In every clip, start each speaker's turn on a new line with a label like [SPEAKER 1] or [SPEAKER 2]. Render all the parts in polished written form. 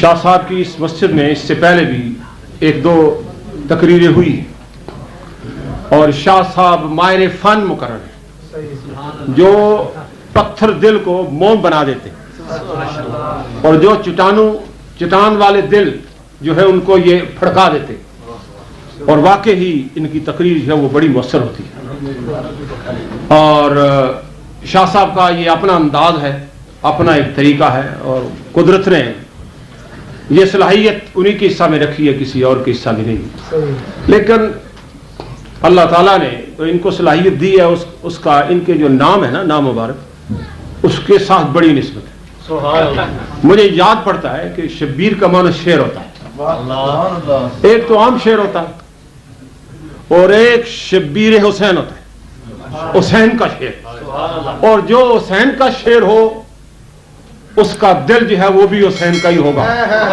[SPEAKER 1] شاہ صاحب کی اس مسجد میں اس سے پہلے بھی ایک دو تقریریں ہوئی اور شاہ صاحب ماہر فن مقرر ہیں جو پتھر دل کو موم بنا دیتے اور جو چٹان والے دل جو ہے ان کو یہ پھڑکا دیتے اور واقعی ہی ان کی تقریر جو ہے وہ بڑی مؤثر ہوتی ہے اور شاہ صاحب کا یہ اپنا انداز ہے اپنا ایک طریقہ ہے اور قدرت نے یہ صلاحیت انہی کے حصہ میں رکھی ہے کسی اور کے حصہ میں نہیں لیکن اللہ تعالیٰ نے تو ان کو صلاحیت دی ہے اس کا ان کے جو نام ہے نا نام مبارک اس کے ساتھ بڑی نسبت ہے مجھے یاد پڑتا ہے کہ شبیر کا معنی شعر ہوتا ہے ایک تو عام شعر ہوتا ہے اور ایک شبیر حسین ہوتا ہے حسین کا شعر اور جو حسین کا شعر ہو اس کا دل جو ہے وہ بھی حسین کا ہی ہوگا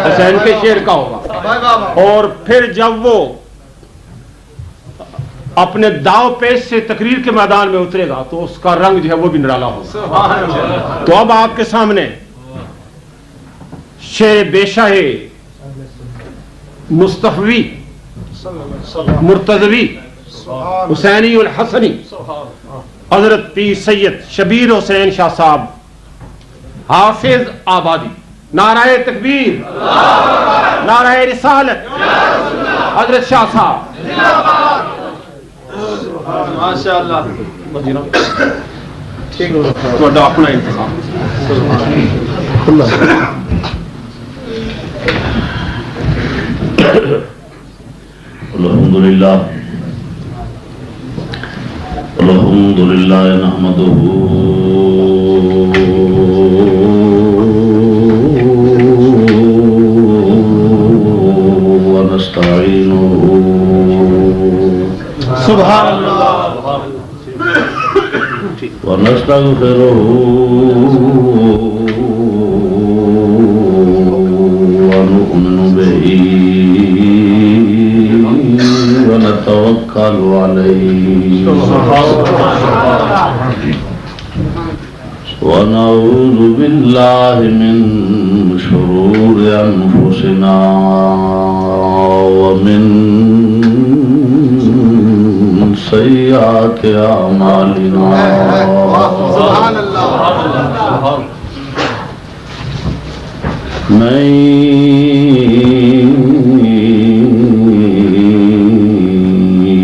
[SPEAKER 1] حسین کے شعر کا ہوگا اور پھر جب وہ اپنے داؤ پیش سے تقریر کے میدان میں اترے گا تو اس کا رنگ جو ہے وہ بھی نرالا ہوگا تو اب آپ کے سامنے شعر بیشاہ مصطفی مرتضوی حسینی الحسنی حضرت پیر سید شبیر حسین شاہ صاحب حافظ آبادی نعرہ تکبیر نعرہ رسالت حضرت شاہ صاحب ماشاءاللہ تھوڑا اپنا انتظام
[SPEAKER 2] الحمدللہ نحمدہ ونستعینہ
[SPEAKER 1] سبحان اللہ
[SPEAKER 2] ونستغفرہ ونؤمن بہ ونتوکل علیہ ونعوذ باللہ من شرور انفسنا ومن سیئات اعمالنا من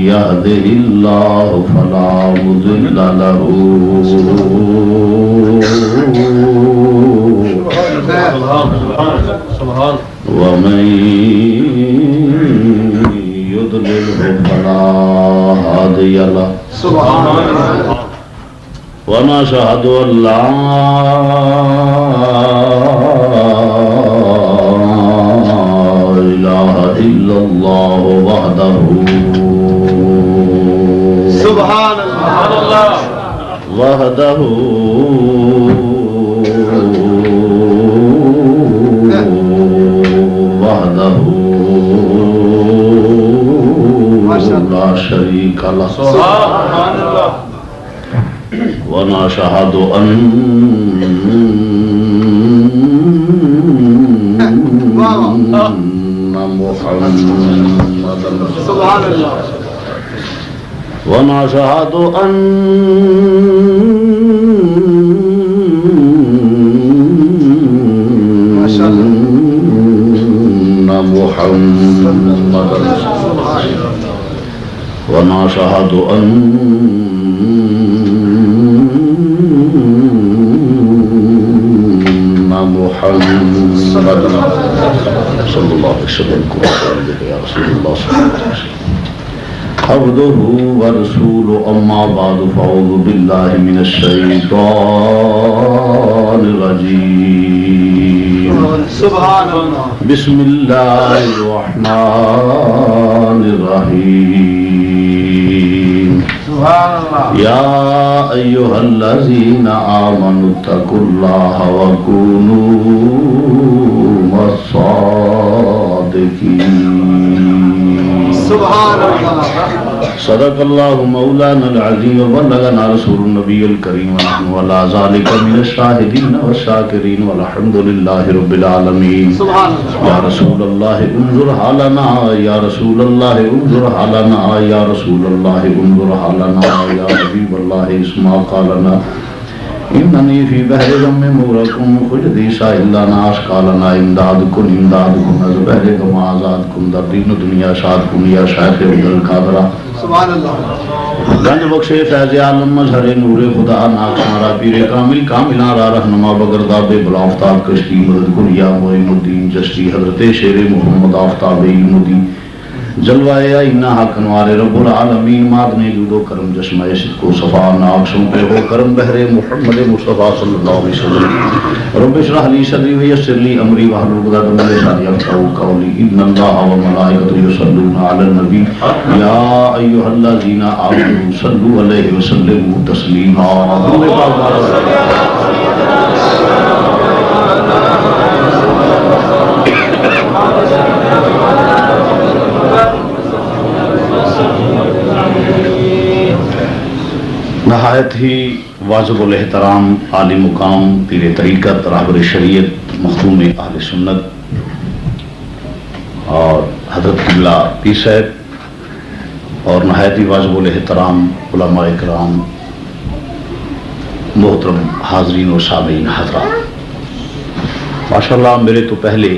[SPEAKER 2] يهده الله فلا مضل له ومن يضلله فلا هادي له ونشهد أن لا إله إلا الله وحده
[SPEAKER 1] سبحان اللہ
[SPEAKER 2] وحده لا شريك له
[SPEAKER 1] سبحان اللہ
[SPEAKER 2] ونشهد أن محمدا
[SPEAKER 1] سبحان اللہ
[SPEAKER 2] ونشهد أن محمدا ونشهد أن محمدا صلى الله عليه وسلم يا رسول الله صلى الله عليه وسلم عبده ورسوله أما بعد فأعوذ بالله من الشيطان الرجيم
[SPEAKER 1] سبحان اللہ
[SPEAKER 2] بسم الله الرحمن الرحيم
[SPEAKER 1] سبحان اللہ
[SPEAKER 2] يا أيها الذين آمنوا اتقوا الله وكونوا مع الصادقين
[SPEAKER 1] سبحان اللہ
[SPEAKER 2] صدق اللہ مولانا العظیم وبلغنا رسول النبی الکریم ونحن علی ذلک من الشاہدین والشاکرین والحمد للہ رب العالمین. یا رسول اللہ انظر حالنا یا رسول اللہ انظر حالنا یا رسول اللہ انظر حالنا یا حبیب اللہ اسمع قالنا اننی فی بحر غم مغرقم خجدی سائل لنا اشکالنا امدادکن از بحر غم آزادکن در دین و دنیا شادکن یا شیخ عبدالقادرہ
[SPEAKER 3] سبحان اللہ.
[SPEAKER 2] گنج بخش فیض عالم مظہر نور خدا ناکشمارا پیر کامل کاملہ را رہنما بگرداب بلا آفتاب کشتی مدد کن یا معین الدین چشتی حضرت شیر محمد آفتاب علم الدین جلوائے آئینہ حق انوار رب العالمین مادن جود و کرم جسمہ صدق و صفا ناکشم پہ ہو کرم بحر محمد مصطفیٰ صلی اللہ علیہ وسلم. رب اشرح لی صدری ویسر لی امری واحلل عقدۃ من لسانی یفقهوا قولی ان اللہ و ملائکته یصلون علی النبی یا ایھا الذین آمنوا صلوا علیہ وسلموا تسلیما. نہایت ہی واجب الاحترام عالی مقام پیر طریقت رہبر شریعت مخدوم اہل سنت اور حضرت قبلہ پیر صاحب اور نہایت ہی واجب الاحترام علماء کرام محترم حاضرین و سامعین حضرات، ماشاءاللہ میرے تو پہلے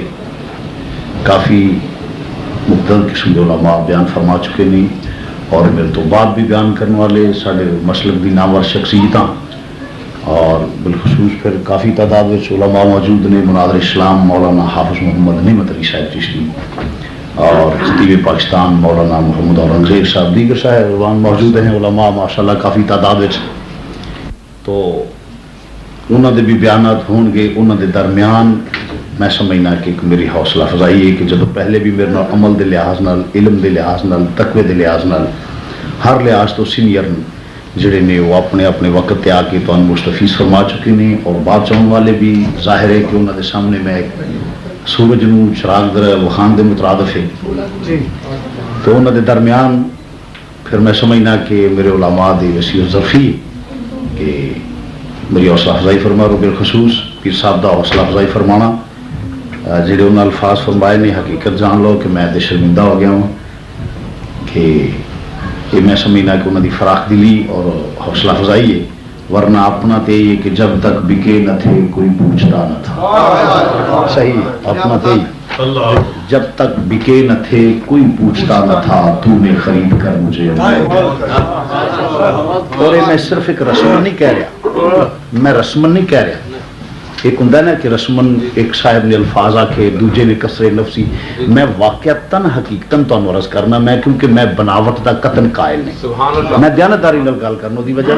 [SPEAKER 2] کافی مختلف قسم کے علماء بیان فرما چکے نہیں اور میرے تو بعد بھی بیان کرنے والے سارے مسلک دی نامور شخصیتاں اور بالخصوص پھر کافی تعداد میں علماء موجود نے. مناظر اسلام مولانا حافظ محمد نعمت علی صاحب چشتی اور خطیب پاکستان مولانا محمد اورنگزیب صاحب، دیگر صاحب موجود ہیں علماء ماشاءاللہ کافی تعداد میں. تو انہوں نے بھی بیانات ہون گے. انہوں نے درمیان میں سمجھنا کہ ایک میری حوصلہ افزائی ہے کہ جدو پہلے بھی میرے عمل دے لحاظ نال، علم دے لحاظ نال، تقوی دے لحاظ نال ہر لحاظ تو سینئر جڑے نے وہ اپنے اپنے وقت تے آ کے تو مستفیض فرما چکے ہیں اور بات چاہنے والے بھی ظاہر ہے کہ انہوں نے سامنے میں سورج نو چراغ در وخان دے مترادف ہے. تو انہوں نے درمیان پھر میں سمجھنا کہ میرے علماء دے وسیع ظرفی کہ میری حوصلہ افزائی فرما رو. بالخصوص پیر صاحب دا حوصلہ افزائی فرمانا جڑے انہوں نے الفاظ فرمائے نے حقیقت جان لو کہ میں تے شرمندہ ہو گیا ہوں کہ یہ میں سمجھنا کہ انہوں نے فراخ دلی اور حوصلہ افزائی ہے. ورنہ اپنا تے یہ کہ جب تک بکے نہ تھے کوئی پوچھتا نہ تھا. صحیح اپنا تے جب تک بکے نہ تھے کوئی پوچھتا نہ تھا تو نے خرید کر مجھے. اور میں صرف ایک رسمن نہیں کہہ رہا، میں رسمن نہیں کہہ رہا. ایک ہوں نا کہ رسمن ایک صاحب نے الفاظ آکھے دوجے نے کسرے نفسی. میں واقعتاً حقیقتاً تو عرض کرنا میں کیونکہ میں بناوٹ دا قطن قائل نہیں. میں دیانتداری نال گل کرنے دی وجہ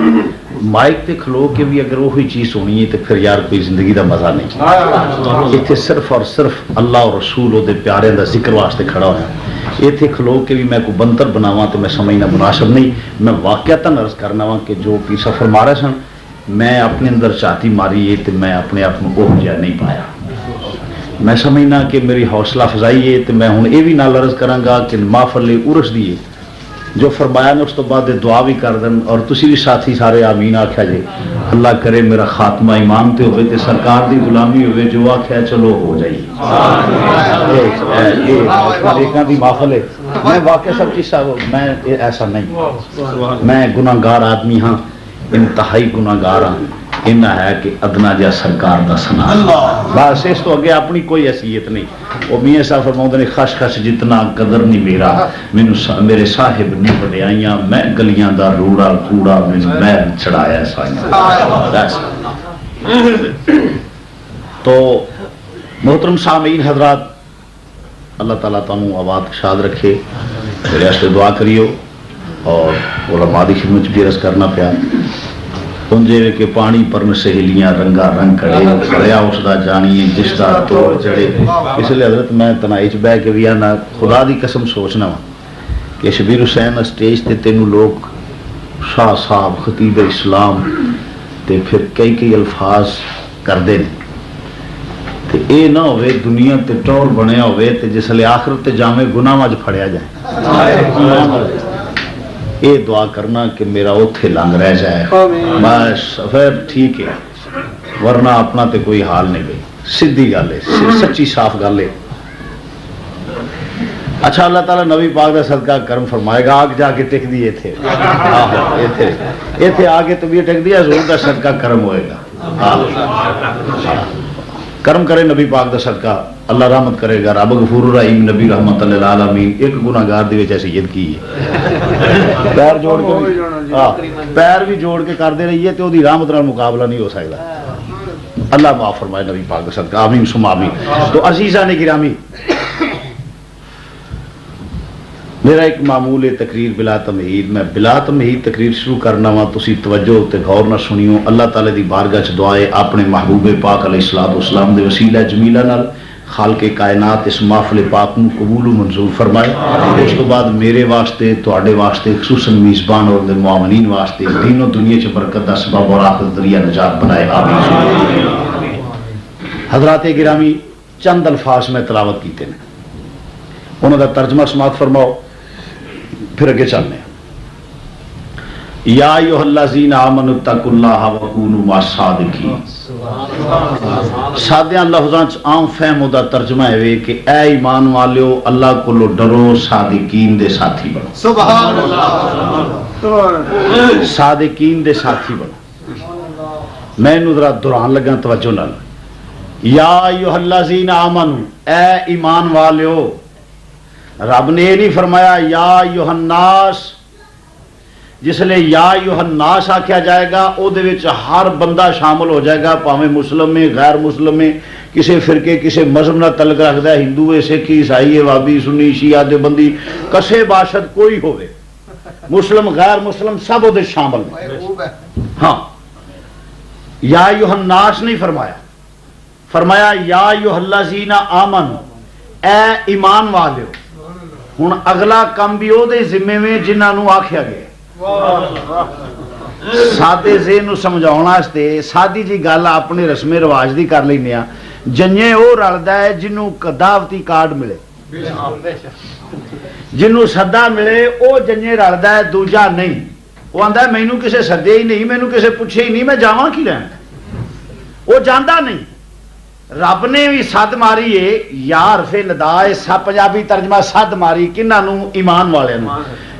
[SPEAKER 2] مائک تے کھلو کے بھی اگر وہی چیز ہونی ہے تو پھر یار کوئی زندگی دا مزہ نہیں. اتنے صرف اور صرف اللہ اور رسول او دے پیارے دا ذکر واسطے کھڑا ہوا. اتنے کھلو کے بھی میں کوئی بنتر بناواں تو میں سمجھنا مناسب نہیں. میں واقعتاً عرض کرنا وا کہ جو پیر صاحب فرما رہے سن میں اپنے اندر چاہتی ماری ہے تو میں اپنے آپ کو جا نہیں پایا. میں سمجھنا کہ میری حوصلہ افزائی ہے تو میں ہوں یہ بھی نال عرض کراں کہ محفل عرس دی جو فرمایا نے اس تو بعد دعا بھی کر دیں اور تسی بھی ساتھی سارے آمین آکھیا جے. اللہ کرے میرا خاتمہ ایمان تے ہوئے تے سرکار دی غلامی ہوئے جو آکھیا چلو ہو جائی. ایک دی محفل ہے. میں واقعہ سب چیز میں ایسا نہیں، میں گناہگار آدمی ہاں، انتہائی گناہگار ہاں. ان ہے کہ ادنا جا سرکار دا سنا بس اس تو اگے اپنی کوئی حیثیت نہیں. وہ میاں صاحب فرماؤں نے خش خش جتنا قدر نہیں میرا مینوں میرے صاحب نے وڈیائیاں میں گلیاں دا روڑا کوڑا مینوں میں چڑھایا سائیں. تو محترم سامعین حضرات، اللہ تعالیٰ تانوں آباد شاد رکھے. میرے واسطے دعا کریو اور علماء دی خدمت بھی عرض کرنا پیا. پنجے کے پانی پر سہیلیاں رنگا رنگ کڑے کریا اس دا جانیے جس دا توڑ چڑھے. اس لیے حضرت میں تنائچ بہ کے بھی آنا خدا دی قسم سوچنا وا کہ شبیر حسین اسٹیج تے تینوں لوگ شاہ صاحب خطیب اسلام تے پھر کئی الفاظ کردے نے تے اے نہ ہوئے دنیا تے ٹور بنیا ہوئے تے جس لئے آخرت تے جامع گناہ وچ پھڑیا جائے. یہ دعا کرنا کہ میرا اوتھے لنگ رہ جائے بس پھر ٹھیک ہے، ورنہ اپنا تے کوئی حال نہیں بھائی، سیدھی گل ہے، سچی صاف گل ہے۔ اچھا اللہ تعالیٰ نبی پاک کا صدقہ کرم فرمائے گا، آگ جا کے ٹک دیے تھے ایتھے آگے تو بھی ٹک دیا، حضور کا صدقہ کرم ہوئے گا، کرم کرے نبی پاک کا صدقہ، اللہ رحمت کرے گا، رب غفور الرحیم، نبی رحمت للعالمین۔ ایک گناہگار دی وجہ سید کی ہے، پیر جوڑ کے پیر بھی جوڑ کے کرتے رہیے تو دی رحمت نال مقابلہ نہیں ہو سکتا۔ اللہ معاف فرمائے نبی پاک کا صدقہ، آمین ثم آمین۔ تو عزیزان گرامی، میرا ایک معمول ہے تقریر بلا تمہید، میں بلا تمہید تقریر شروع کرنا وا، تسی توجہ تے غور نہ سنیو۔ اللہ تعالی دی بارگاہ چ دعا ہے اپنے محبوب پاک علیہ الصلوۃ والسلام دے وسیلہ جمیلہ نال خالق کائنات اس محفل پاک نو قبول و منظور فرمائے۔ اس تو بعد میرے واسطے، تواڈے واسطے، خصوصاً میزبان اور معاونین واسطے دین و دنیا چ برکت دا سبب اور آخرت ذریعہ نجات بنائے، آمین۔ حضرات گرامی، چند الفاظ میں تلاوت کیتے ہیں، انہوں کا ترجمہ سماعت فرماؤ، پھر اگے چلنے ہیں۔ یا ایھا الذین آمنوا اتقوا اللہ وکونوا مع الصادقین۔ سادیاں لفظاں چ عام فہم دا ترجمہ ہے کہ اے ایمان والو اللہ کولو ڈرو، صادقین دے ساتھی بنو۔
[SPEAKER 3] سبحان اللہ،
[SPEAKER 2] صادقین دے ساتھی بنو۔ میں انہوں ذرا دوران لگا توجہ نال۔ یا ایھا الذین آمنوا، اے ایمان والو، رب نے یہ نہیں فرمایا یا ایھا الناس، جس لئے یا ایھا الناس آکھیا جائے گا او دے وچ ہر بندہ شامل ہو جائے گا، پاویں مسلم میں، غیر مسلم میں، کسی فرقے کسی مذہب نہ تعلق رکھتا ہے، ہندو ہے، سکھ، عیسائی ہے، وہابی، سنی، شیعہ، دیوبندی، کسے باشد کوئی ہوئے، مسلم غیر مسلم سب وہ شامل ہیں۔ ہاں، یا ایھا الناس نہیں فرمایا، فرمایا یا ایھا الذین آمنوا، اے ایمان والو۔ ہن اگلا کام بھی او دے ذمے میں جنہاں نو آکھیا گیا، سادے ذہن نو سمجھاؤن واسطے سادی جی گل اپنے رسم رواج دی کر لینے ہاں۔ جنجے او رلدا ہے جنوں دعوتی کارڈ ملے، جنوں سدا ملے او جنجے رلدا ہے، دوجا نہیں۔ وہ آندا ہے مینوں کسے سدے ہی نہیں، مینوں کسے پوچھے ہی نہیں، میں جاواں کی لین؟ وہ جاندا نہیں۔ رب نے بھی سد ماری ہے، یا حرف ندا ہے، پنجابی ترجمہ سد ماری کنہاں نو؟ ایمان والے نو۔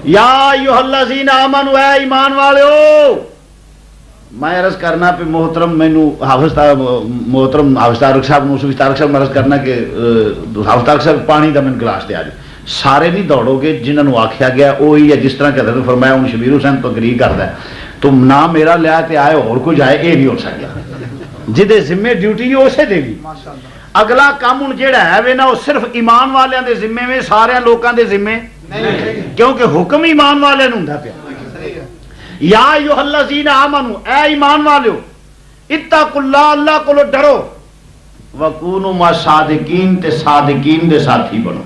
[SPEAKER 2] یا ایھا الذین آمنوا، اے ایمان والو۔ میں عرض کرنا پہ محترم مینو محترم حافظ طارق صاحب نو، صوفی طارق صاحب عرض کرنا کہ حافظ طارق صاحب پانی دا من گلاس دے آ جائے۔ سارے نہیں دوڑو گے، جنہوں نے آکھیا گیا وہی ہے، جس طرح کہ حضرت نے فرمایا ہوں شبیر حسین تو اگری کرتا ہے، تو نہ میرا لیا تے آئے اور کوئی جائے، یہ نہیں ہو سکتا۔ جہے ذمے ڈیوٹی اسے دے گی۔ اگلا کام ہوں جہاں ہے وے نا، وہ صرف ایمان والوں دے ذمے میں، سارے لوگوں دے ذمے، کیونکہ حکم ایمان والے نوں ہوندا پیا۔ یا ایھا الذین آمنوا، اے ایمان والو، اتقوا اللہ، اللہ کولو ڈرو، وکونوا مع الصادقین، تے صادقین دے ساتھی بنو۔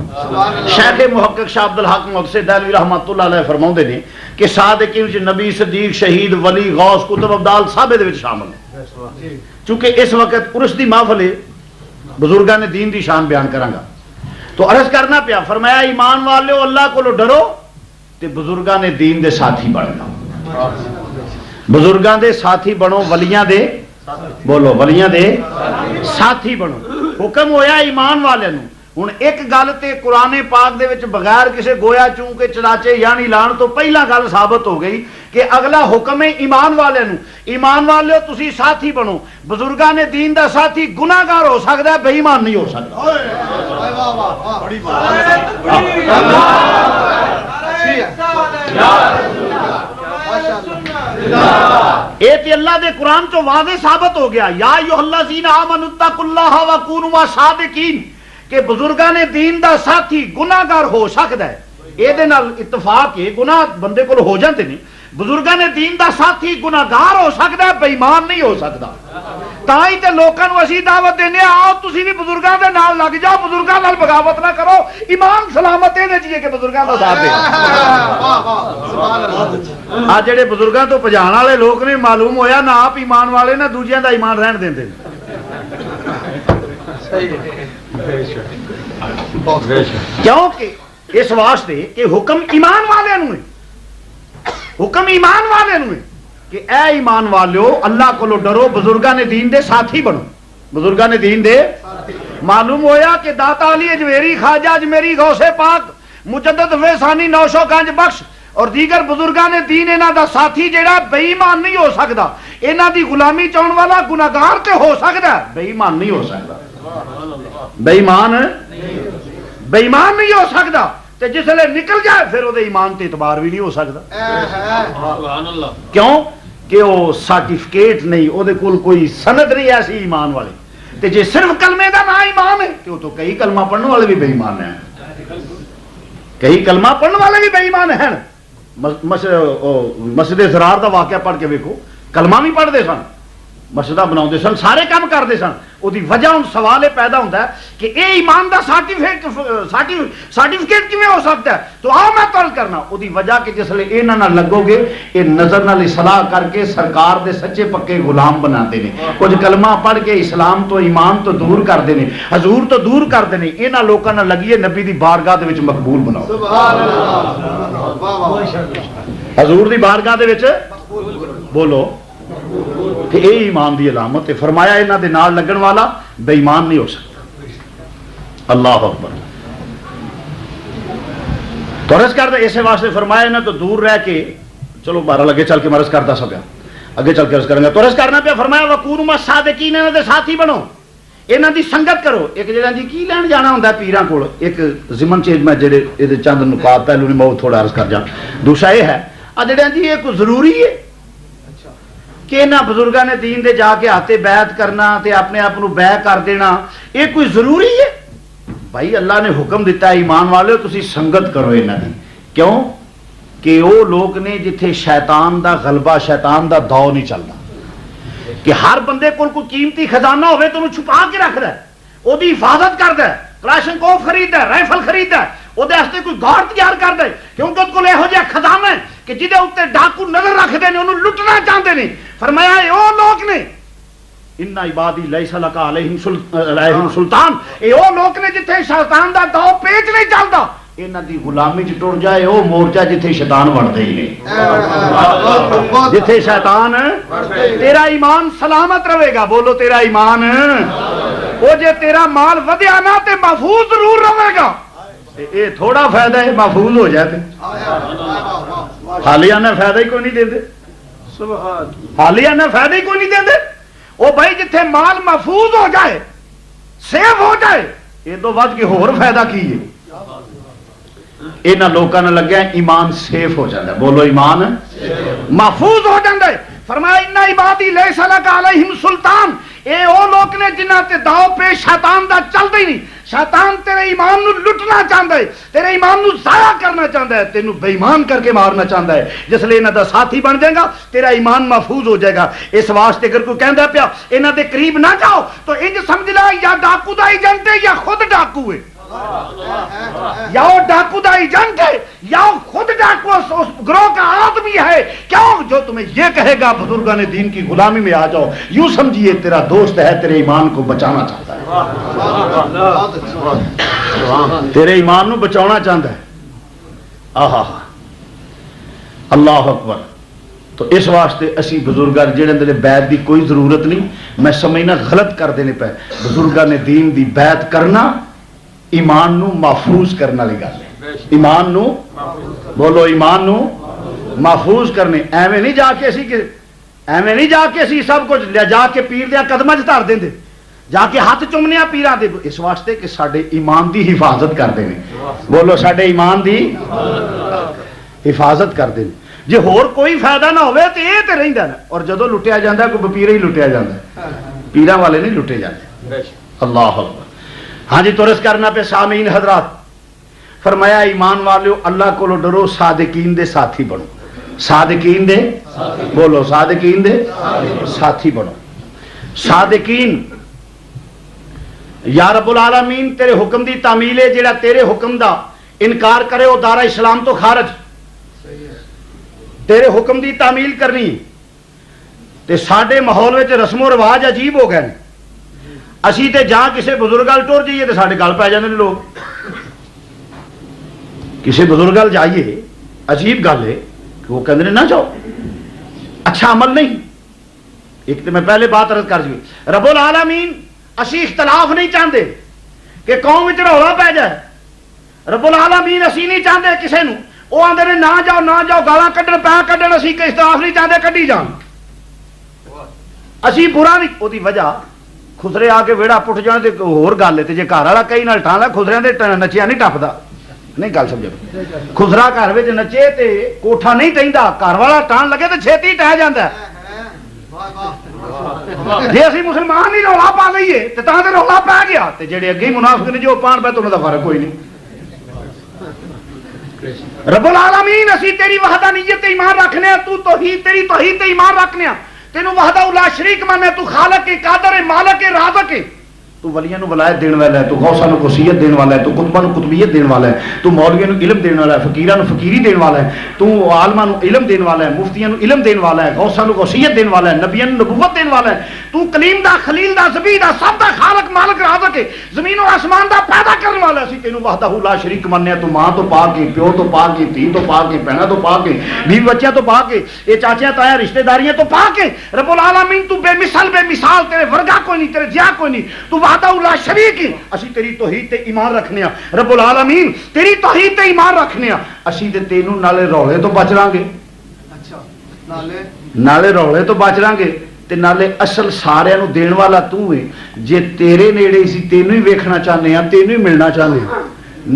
[SPEAKER 2] شیخ محقق شاہ عبدالحق محدث دہلوی رحمۃ اللہ علیہ فرماؤندے نے کہ صادقین وچ نبی، صدیق، شہید، ولی، غوث، کتب، ابدال سب دے وچ شامل ہیں۔ چونکہ اس وقت عرس دی محفل ہے، بزرگاں نے دین دی شان بیان کراں گا، تو عرض کرنا پیا، فرمایا ایمان والو اللہ کولو ڈرو تے بزرگاں نے دین دے ساتھی بننا۔ بزرگاں دے ساتھی بنو، ولیاں دے، بولو ولیاں دے ساتھی بنو۔ حکم ہویا ایمان والے نو۔ ہن ایک گل تے قرآن پاک دے وچ بغیر کسے گویا چوں کے چناچے یعنی لان تو پہلا گل ثابت ہو گئی کہ اگلا حکم ہے ایمان والے نو، ایمان والے تسی ساتھی بنو۔ بزرگاں نے دین دا ساتھی گناہگار ہو سکدا ہے، بے ایمان نہیں ہو سکدا۔ اے تے اللہ دے قرآن تو واضح ثابت ہو گیا، یا ایھا الذین آمنوا اتقوا اللہ وکونوا مع الصادقین، کہ بزرگاں نے دین دا ساتھی گناہگار ہو سکدا ہے۔ اے دے نال اتفاق ہے، گناہ بندے کو ہو جاندے نے، بزرگاں نے دین دا ساتھی گناہگار ہو سکدا ہے، بے ایمان نہیں ہو سکدا۔ تاں ہی تے لوکاں نوں اسی دعوت دینے آؤ تسی بھی بزرگاں دے نال لگ جاؤ، بزرگاں نال بغاوت نہ کرو، ایمان سلامت اے جی کہ بزرگاں دا ساتھ دے۔ آ جڑے بزرگاں تو پجان والے لوگ نے، معلوم ہویا نہ آپ ایمان والے نہ دوجیاں دا ایمان رہن دیندے۔ کیونکہ اس واسطے کہ حکم ایمان والے نوں ہے۔
[SPEAKER 4] حکم ایمان والے نو ہے کہ اے ایمان والو اللہ کو ڈرو، بزرگاں نے دین دے ساتھی بنو، بزرگاں نے دین دے معلوم ہویا کہ داتا علی اجمیری، خواجہ اجمیری، غوث پاک، مجدد فیضانی، نوشو گنج بخش اور دیگر بزرگاں نے دین انہاں دا ساتھی جڑا بے ایمان نہیں ہو سکدا، انہاں دی غلامی چاہن والا گناہگار تے ہو سکدا ہے، بے ایمان نہیں ہو سکدا، بے ایمان نہیں ہو سکدا، تے جس لے نکل جائے پھر او دے ایمان تے اعتبار بھی نہیں ہو سکدا۔ کیوں کہ وہ سرٹیفکیٹ نہیں، وہ کوئی سند نہیں ایسی ایمان والی، تے جے صرف کلمے دا نا ایمان ہے کہ وہ تو کئی کلمہ پڑھنے والے بھی بے ایمان ہیں، کئی کلمہ پڑھنے والے بھی بے ایمان ہیں۔ مسجد زرار دا واقعہ پڑھ کے ویکھو، کلمہ بھی پڑھتے سن، مسجدہ بناؤندے سن، سارے کام کرتے سن، وہ وجہ ہوں سوال یہ پیدا ہوتا ہے کہ اے ایمان دا سرٹیفکیٹ کیویں ہو سکتا ہے؟ تو آؤ میں طرز کرنا وہ وجہ کہ جس لئے انہاں نہ لگو گے یہ نظر نال اصلاح کر کے سرکار دے سچے پکے غلام بناتے ہیں، کچھ کلمہ پڑھ کے اسلام تو ایمان تو دور کرتے ہیں، حضور تو دور کرتے ہیں، انہاں لوکاں نال لگیے نبی دی بارگاہ دے وچ مقبول بناؤ،
[SPEAKER 3] سبحان اللہ،
[SPEAKER 4] حضور دی بارگاہ دے وچ بولو کہ اے ایمان دی علامت ہے۔ فرمایا انہاں دے نال لگن والا بے ایمان نہیں ہو سکتا۔ اللہ اکبر۔ تو عرض کردا اسے واسطے فرمایا انہاں تو دور رہ کے، چلو بہرحال اگے چل کے میں عرض کردا سا پیا، اگے چل کے عرض کروں گا، تو عرض کرنا پیا فرمایا وکونوا مع الصادقین، انہاں دے ساتھی بنو، انہاں دی سنگت کرو۔ ایک جڑا جی کی لین جانا ہوندا ہے پیراں کول، ایک ضمن چ میں جڑے اے چند نکات پہلو نے میں تھوڑا عرض کر جاں۔ دوسرا یہ ہے جڑا جی یہ کوئی ضروری ہے کہ انہاں بزرگاں نے دین دے جا کے ہاتھے بیعت کرنا تے اپنے آپ کو بیع کر دینا، یہ کوئی ضروری ہے؟ بھائی اللہ نے حکم دیتا ہے ایمان والے تسی سنگت کرو انہاں دی، کیوں کہ وہ لوگ نے جتھے شیطان دا غلبہ، شیطان دا داؤ نہیں چلتا، کہ ہر بندے کو کوئی قیمتی خزانہ ہوئے تو انہوں چھپا کے رکھدا ہے، وہ دی حفاظت کردا ہے، کلاشنکوف خریددا ہے، رائفل خریددا ہے، وہ دے واسطے کوئی گھر تیار کردا ہے، کیونکہ اس کول یہو جہا خزانہ ہے کہ جہدے اوتے ڈاکو نظر رکھدے نے، انہوں لٹنا چاہتے ہیں۔ فرمایا اے وہ لوگ نے ان عبادی لیس لک علیہم سلطان، اے وہ لوگ نے جتھے شیطان دا داؤ پیچ نہیں چلدا، انہاں دی غلامی چ ٹر جائے وہ مورچہ جتھے شیطان وڑدا ہی نہیں، جتھے شیطان تیرا ایمان سلامت رہے گا، بولو تیرا ایمان، وہ جے تیرا مال ودیا نہ تے محفوظ ضرور رہے گا، اے تھوڑا فائدہ ہے محفوظ ہو جائے، حالیہ نے فائدہ ہی کوئی نہیں دیندے، حالیہ نے فائدہ ہی کوئی نہیں دیندے۔ وہ بھائی جتھے مال محفوظ ہو جائے، سیف ہو جائے، یہ تو ود کے ہور فائدہ کی ہے، انہاں لوکاں نے لگیا ایمان سیف ہو جاتا ہے، بولو ایمان محفوظ ہو جاتا ہے۔ فرمایا ان عبادی لیس لک علیہم سلطان، اے او لوگ نے جنہاں تے داؤ پہ شیطان دا چلدا ہی نہیں، شیطان تیرے ایمان نو لٹنا چاہتا ہے، تیرے ایمان نو ضائع کرنا چاہتا ہے، تینوں بے ایمان کر کے مارنا چاہتا ہے، جس لئے انہاں دا ساتھی بن جائے گا تیرا ایمان محفوظ ہو جائے گا۔ اس واسطے اگر کوئی کہندا پیا انہاں دے قریب نہ جاؤ تو انج سمجھ لے یا ڈاکو دا ایجنٹ ہے یا خود ڈاکو ہے، یا وہ ڈاکو دا ایجنٹ ہے یا وہ خود ڈاکو اس گروہ کا آدمی ہے، کیوں جو تمہیں یہ کہے گا بزرگان دین کی غلامی میں آ جاؤ، یوں سمجھیے تیرا دوست ہے، تیرے ایمان کو بچانا چاہتا ہے، تیرے ایمان کو بچانا چاہتا ہے۔ آہا اللہ اکبر۔ تو اس واسطے اسی بزرگان جڑے دے بیعت دی کوئی ضرورت نہیں، میں سمجھنا غلط کر دینے پہ، بزرگان دین دی بیعت کرنا ایمان نو محفوظ کرنے والی گل ہے، ایمان نو بولو ایمان نو محفوظ کرنے، ایویں نہیں جا کے اسی سب کچھ جا کے پیر دیا قدماں چ دھر دیندے، جا کے ہاتھ چومنے پیراں دے، اس واسطے کہ ساڈے ایمان دی حفاظت کردے نے، بولو ساڈے ایمان دی حفاظت کردے نے۔ جے ہور کوئی فائدہ نہ ہوئے تو یہ تے رہندا نا، اور جدوں لٹیا جاندا ہے کوئی پیرا ہی لٹیا جاندا ہے، پیراں والے نہیں لٹے جاندے۔ اللہ اکبر۔ ہاں جی، تو عرض کرنا پہ سامعین حضرات، فرمایا ایمان والو اللہ کو ڈرو، صادقین دے ساتھی بنو، صادقین دے بولو صادقین دے ساتھی بنو۔ صادقین یا رب العالمین تیرے حکم دی تعمیل ہے، جڑا تیرے حکم دا انکار کرے وہ دارا اسلام تو خارج، تیرے حکم دی تعمیل کرنی تے ساڈے ماحول وچ رسم و رواج عجیب ہو گئے ہیں، اسی تے جہاں کسی بزرگ گل ٹر جائیے تو سارے گل پی جاتے ہیں لوگ، کسی بزرگ گل جائیے عجیب گل ہے کہ وہ کہتے ہیں نہ جاؤ، اچھا عمل نہیں. ایک تو میں پہلے بات عرض کر دی، رب العالمین اسی اختلاف نہیں چاہتے کہ قوم وچ رولا پی جائے. رب العالمین اسی نہیں چاہتے کسے نو وہ آندے نے نہ جاؤ نہ جاؤ، گالاں کڈن پیا کڈن، اسی کوئی اختلاف نہیں چاہتے کڈی جان. اسی برا نہیں، وہ وجہ خسرے آ کے ویڑا پٹ جان تے ہور گل ہے. تے جے گھر والا کئی نال ٹھاندا خسریاں دے نچیا نہیں ٹپدا، نہیں گل سمجھو. خسرا گھر وچ نچے تے کوٹھا نہیں ٹہندا، گھر والا ٹھان لگے تے چھتی ٹہ جاندا. جی اسی مسلمان ہی رولا پا لئیے تو تاں تے رولا پی گیا، تے جڑے اگے منافق نے جو پان پہ تو انہاں دا فرق کوئی نہیں. رب العالمین اسی تیری وحدانیت تے ایمان رکھنے، تو توحید تیری توحید تے ایمان رکھنے، تینوں وحدہ لا شریک مننے، تو خالق ہے، قادر ہے، مالک ہے، رازق ہے. تو ولیاں نو ولایت دین والا ہے، تو غوثاں نو وصیت دین والا ہے، تو قطباں نو قطبیت دین والا ہے، تو مولویاں نو علم دین والا ہے، فقیراں نو فقیری دین والا ہے، تو عالماں نو علم دین والا ہے، مفتیاں نو علم دین والا ہے، غوثاں نو وصیت دین والا ہے، نبیاں نو نبوت دین والا ہے. تو کلیم دا، خلیل دا، ذبیح دا، سب دا خالق مالک رازق ہے، زمین و آسمان دا پیدا کرنے والا ہے. اسی تینوں وحدہ لا شریک مننے، تو ماں تو پا کے، پیو تو پا کے، دھی تو پا کے، بہناں تو پا کے، بیوی بچیاں تو پا کے، یہ چاچیاں تایاں رشتہ داریاں تو پا کے. رب العالمین تو بے مثال بے مثال، تیرے ورگا کوئی نہیں، تیرے جیا کوئی نہیں، تو وحدہ لا شریک. اسی تیری توحید تے ایمان رکھنے، رب العالمین تیری توحید تے ایمان رکھنے، اسی تے تینوں نالے رولے تو بچ رہاں گے.
[SPEAKER 3] اچھا
[SPEAKER 4] نالے رولے تو بچ رہاں گے، تے نالے اصل سارے نو دین والا تو ہے. جے تیرے نیڑے سی تینوں ہی ویکھنا چاہنے ہیں، تینوں ہی ملنا چاہنے ہیں،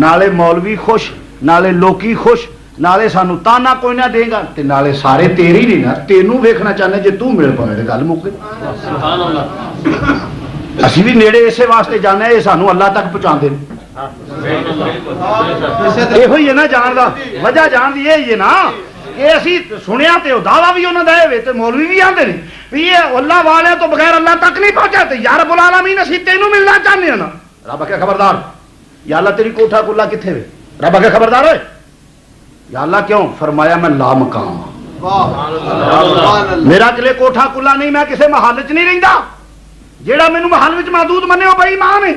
[SPEAKER 4] نالے مولوی خوش، نالے لوکی خوش، نالے سانو تانا کوئی نہ دے گا، تے نالے سارے تیرے ہی نہیں نا، تینوں ویکھنا چاہنے. جے تو مل پاوے تے گل مک گئی. سبحان اللہ. اسی بھی نیڑے اسے واسطے جانا ہے، یہ سانو اللہ تک پہنچا دے. یہ ہوئی ہے نا جان دا وجہ، جان دی یہی ہے نا کہ اسی سنیا تے دعویٰ بھی انہوں دے ہوئے تے مولوی بھی آندے نے بھی یہ اللہ والے تو بغیر اللہ تک نہیں پہنچاتے. یا رب العالمین اسی تینوں ملنا چاہنے ہیں نا. رب کے خبردار، یا اللہ تیری کوٹھا کلا کتھے وے؟ رب کے خبردار ہوئے. یا اللہ کیوں؟ فرمایا میں لا مقام ہوں، میرا کلے کوٹھا کلا نہیں، میں کسے محل چ نہیں رہندا. جیڑا مینو محل وچ محدود منے وہ بے ایمان ہے.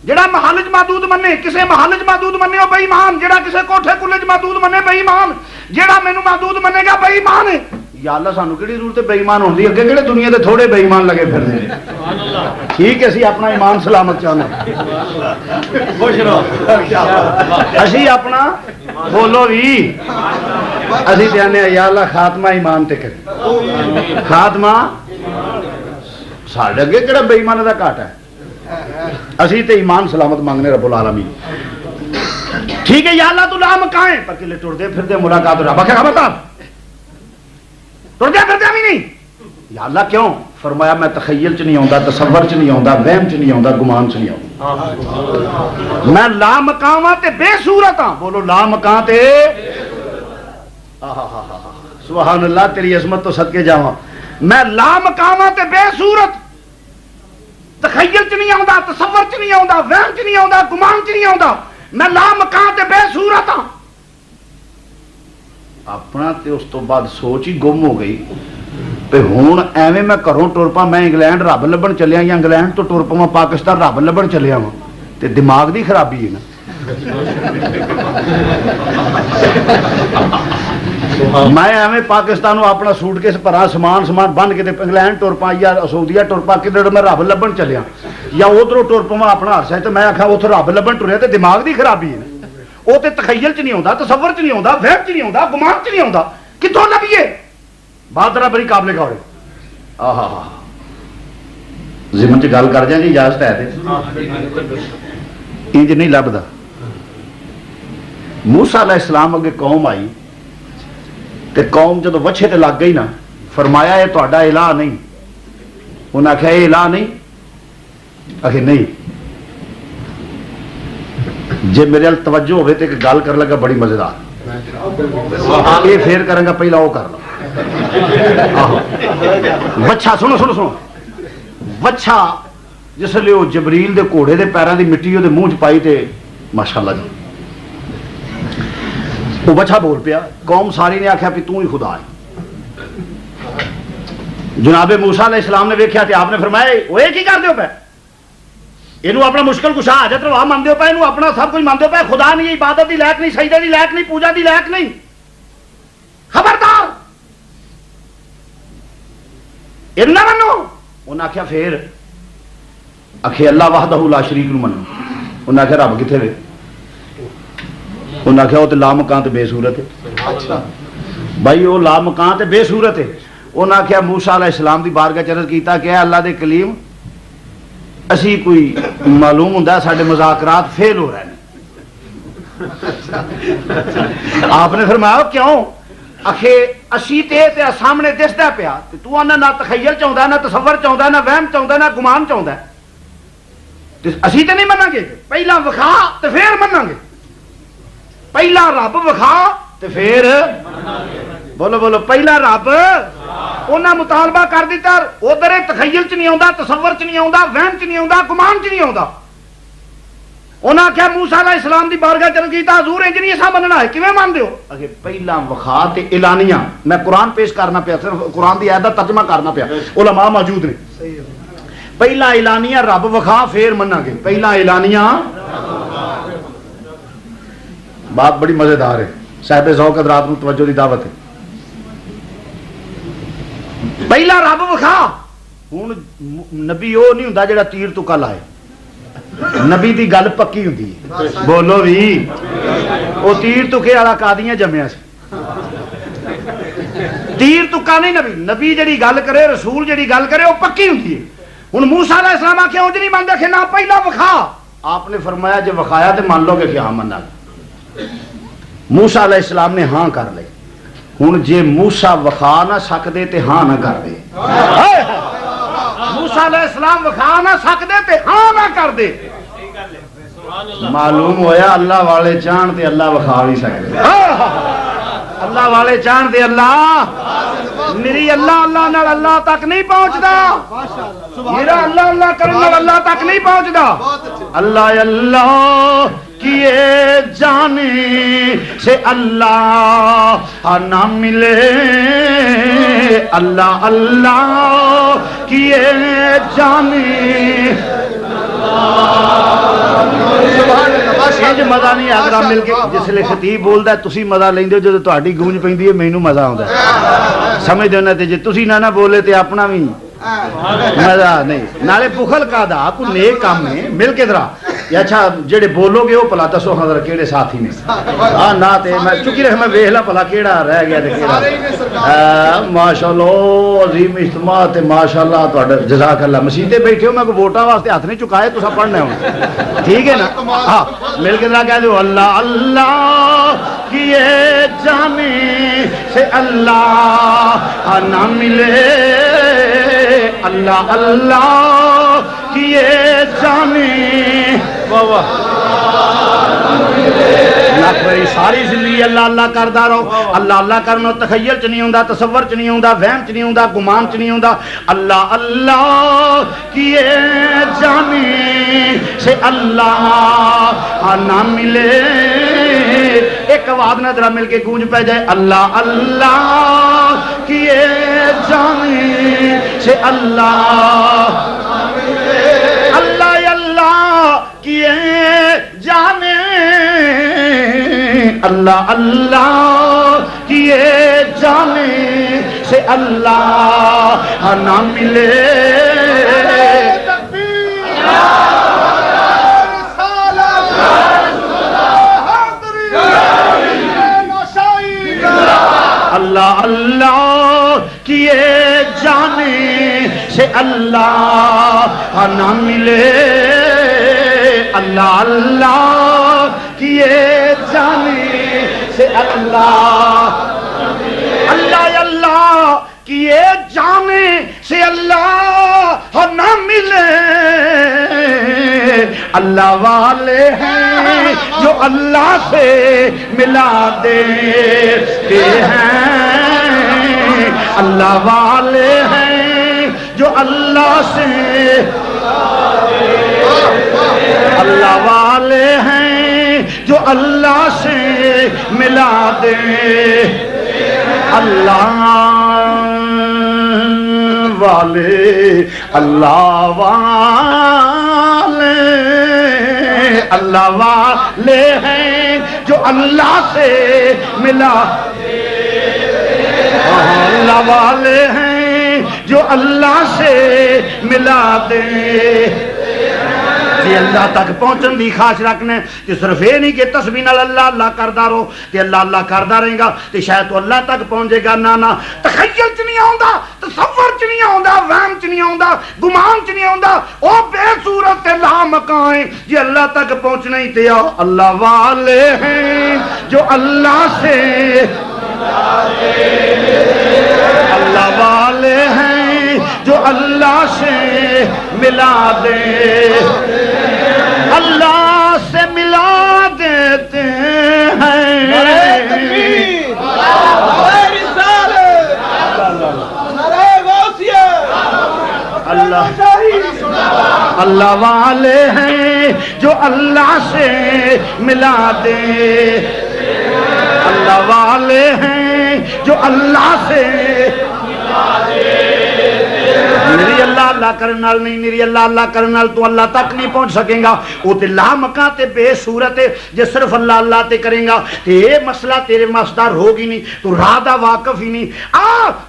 [SPEAKER 4] جیڑا محل وچ محدود منے، کسے محل وچ محدود منے وہ بے ایمان. جیڑا کسے کوٹھے کلے وچ محدود منے بے ایمان. جیڑا مینو محدود منے گا بے ایمان ہے. یا اللہ سانو کیڑی ضرورت ہے بے ایمان ہوندی؟ اگے کیڑے دنیا دے تھوڑے بے ایمان لگے پھردے نے. ٹھیک ہے، اسی اپنا ایمان سلامت چاہنا. اسی اپنا بولو بھی اسی کہنے یا اللہ خاتمہ ایمان تے کرے. خاتمہ ساڈے اگے کہڑا بے ایمان دا گھاٹا ہے؟ اسی تے ایمان سلامت مانگنے رب العالمین. ٹھیک ہے یا اللہ تو لا مکائیں، پر کلے ٹردے پھردے ملاقات رب کے خبردار، ٹردے پھردے بھی نہیں. یا اللہ کیوں؟ فرمایا میں تخیل چ نہیں آوندا، تصور چ نہیں آوندا، وہم چ نہیں آوندا، گمان چ نہیں آوندا. میں لا مقام ہاں تے بے صورت ہاں. بولو لا مقام تے سبحان اللہ، تیری عظمت تو صدقے جاواں. میں لا مقام ہاں تے بے صورت، تخیل چ نہیں آوندا، تصور چ نہیں آوندا، وہم چ نہیں آوندا، گمان چ نہیں آوندا. میں لا مقام تے بے صورت ہاں. اپنا تے اس تو بعد سوچ ہی گم ہو گئی پہ ہوں ایویں میں گھروں ٹر پا، میں انگلینڈ رب لبن چلیا یا انگلینڈ تو ٹر پا پاکستان رب لبن چلیا وا، تے دماغ دی خرابی ہے نا. میں ایویں پاکستان اپنا سوٹ کیس پرا سامان بن کے انگلینڈ ٹر پا یا سعودیہ ٹر پا کدھر میں رب لبن چلیا یا ادھر ٹر پوا اپنا ہرسا تو میں آخا اتنے رب لبن ٹریا تو دماغ دی خرابی ہے. وہ تو تخیل چ نہیں آتا، تصور چ نہیں آتا، وہم چ نہیں آتا، گمان چ نہیں آتا. کتوں لبیے؟ بات ذرا بڑی قابل غور ہے. ضمن چ گل کر جائیں جی اجازت ہے انج نہیں لبدا. موسیٰ علیہ السلام اگے قوم آئی تے قوم جدو وچھے تے لگ گئی نا، فرمایا یہ تہاڈا الہ نہیں. انہاں آخیا یہ الہ نہیں. آخر نہیں، جے میرے ال توجہ ہوئے تے ایک گل کر لگا بڑی مزیدار، یہ پھر کریں گا، پہلا وہ کر لو. وچھا سنو سنو سنو، وچھا جس لیے وہ جبریل دے گھوڑے دے پیراں دی مٹی وہ منہ چ پائی تے ماشاءاللہ جی وہ بچھا بول پیا. قوم ساری نے آخیا بھی تو ہی خدا ہے. جناب موسیٰ علیہ السلام نے ویکھیا تے آپ نے فرمایا وہ کی کر دیو پے؟ یہ اپنا مشکل کشا حاجت روا مانتے ہو پے، یہ اپنا سب کچھ مانتے ہو پے. خدا نہیں، عبادت دی لائق نہیں، سجدے دی لائق نہیں، پوجا دی لائق نہیں. خبردار نہ منو. انہیں آخیا پھر آخے اللہ وحدہ لا شریک نو منو. انہیں آخیا رب کتنے وے؟ انہیں آخیا وہ تو لا مکان تے بے صورت ہے. بھائی وہ لا مکان تے بے صورت ہے. انہیں آخیا موسیٰ علیہ السلام دی بارگاہ چ عرض کیتا کہ اللہ دے کلیم اسی کوئی معلوم ہوں سارے مذاکرات فیل ہو رہے ہیں. آپ نے فرمایا کیوں؟ آخے اسی تے سامنے دستا پیا تو آنا نہ تخیل چاہتا نہ تصور چاہتا نہ وہم چاہتا نہ گمان چاہتا اسی تے نہیں منیں گے. پہلا وکھا تو پھر منیں گے. پہلا رب وکھا تو پھر بولو بولو پہلا رب انہیں مطالبہ کر دیتا. ادھر تخیل چ نہیں آتا تصور چ نہیں آتا وہم چ نہیں آتا گمان چ نہیں آتا. انہیں آخیا موسیٰ علیہ السلام دی بارگاہ چل گئی حضور انج نہیں ایسا مننا ہے کیویں مانتے ہو؟ اگے پہلا وکھا تے اعلانیہ. میں قرآن پیش کرنا پیا صرف قرآن دی آیت دا ترجمہ کرنا پیا علماء موجود نے. پہلا اعلانیہ رب وکھا پھر مننا گے. پہلا اعلانیہ بات بڑی مزیدار ہے. صاحب ذوق حضرات کو توجہ دی دعوت ہے. پہلا رب وکھا. ہوں نبی وہ نہیں ہوں جڑا تیر تکا لائے. نبی دی گل پکی ہوں. بولو بھی وہ تیر تکے والا قادیاں جمیا سی. تیر تکا نہیں نبی. نبی جڑی گل کرے رسول جڑی گل کرے وہ پکی ہوں. ہوں موسیٰ علیہ السلام آخیا انج نہیں مانتے کہ نہ پہلا وکھا. آپ نے فرمایا جب وکھایا تو مان لو گے کہ ہاں منا. موسیٰ علیہ السلام نے ہاں کر لے. ہوں جے موسیٰ وکھا نہ سکتے تے ہاں نہ کر دے. موسیٰ علیہ السلام وکھا نہ سکتے تے ہاں نہ کر دے. معلوم ہویا اللہ والے چاہن تے اللہ وکھا بھی سکتے. اللہ والے چاہن تے اللہ میری اللہ اللہ نال اللہ تک نہیں پہنچدا. میرا اللہ اللہ کرن نال اللہ تک نہیں پہنچدا. اللہ اللہ کیے جانے سے اللہ نہ ملے. اللہ اللہ کیے جانے مزہ نہیں آگرہ مل کے جس لئے خطیب بولتا ہے تسی مزہ لیں دے جو تہاڈی گونج پیندی ہے مینوں مزہ آندا ہے. سمجھ دینا تے جے تسی نہ بولے تے اپنا بھی مزہ نہیں. نالے بخل کا دا کو نیک کام ہے مل کے ذرا. اچھا جڑے بولو گے وہ پلا دسو حضرت کیڑے ساتھی نے. ہاں نہ تے میں چکی رہ میں ویکھ لا پلا کیڑا رہ گیا تے کیڑا. ماشاءاللہ عظیم اجتماع تے ماشاءاللہ تہاڈا جزاک اللہ. مسجد بیٹھے ہو میں کو ووٹاں واسطے ہاتھ نہیں چکائے تساں پڑھنا ہو. ٹھیک ہے نا. ہاں مل کے ذرا کہہ دو اللہ اللہ کیے جانے سے اللہ نہ ملے. اللہ اللہ کیے جانے ساری زندگی اللہ اللہ کردا رہو. اللہ اللہ کرنا تخیل چ نہیں ہوندا تصور چ نہیں ہوندا وہم چ نہیں ہوندا گمان چ نہیں ہوندا. اللہ اللہ کیے جانے سے اللہ نہ ملے. ایک آواز نہ ذرا مل کے گونج پہ جائے. اللہ اللہ کیے جانے سے اللہ اللہ اللہ کیے جانے. اللہ اللہ کیے جانے سے اللہ نہ ملے. اللہ اللہ کیے جانے سے اللہ نہ ملے. اللہ اللہ کیے جانے سے اللہ اللہ اللہ کیے جانے سے اللہ نہ ملے. اللہ والے ہیں جو اللہ سے ملا دیتے ہیں. اللہ والے ہیں جو اللہ سے اللہ والے ہیں جو اللہ سے ملا دے. اللہ والے اللہ والے اللہ والے ہیں جو اللہ سے ملا. اللہ والے ہیں جو اللہ سے ملا دیں جی اللہ تک پہنچن دی خواہش رکھنے کہ صرف یہ نہیں کہ تسبیح نال اللہ اللہ کردا رہو تے اللہ اللہ کردا رہے گا تے شاید تو اللہ تک پہنچے گا نہ تخیل چ نہیں آوندا تصور چ نہیں آوندا وہم چ نہیں آوندا گمان چ نہیں آوندا او بے صورت تے لا مکان جی اللہ تک پہنچنا ہی تے اللہ والے ہیں جو اللہ سے اللہ والے ہیں جو اللہ سے ملا دے اللہ سے ملا دیتے ہیں اللہ اللہ والے ہیں جو اللہ سے ملا دے اللہ والے ہیں جو اللہ سے میری اللہ اللہ کرنے نال نہیں میری اللہ اللہ کرنے نال تو اللہ تک نہیں پہنچ سکیں گا وہ تے لا مکان تے بے صورت ہے جے صرف اللہ اللہ تے کریں گا تے یہ مسئلہ تیرے مسدار ہوگی نہیں تو راہ دا واقف ہی نہیں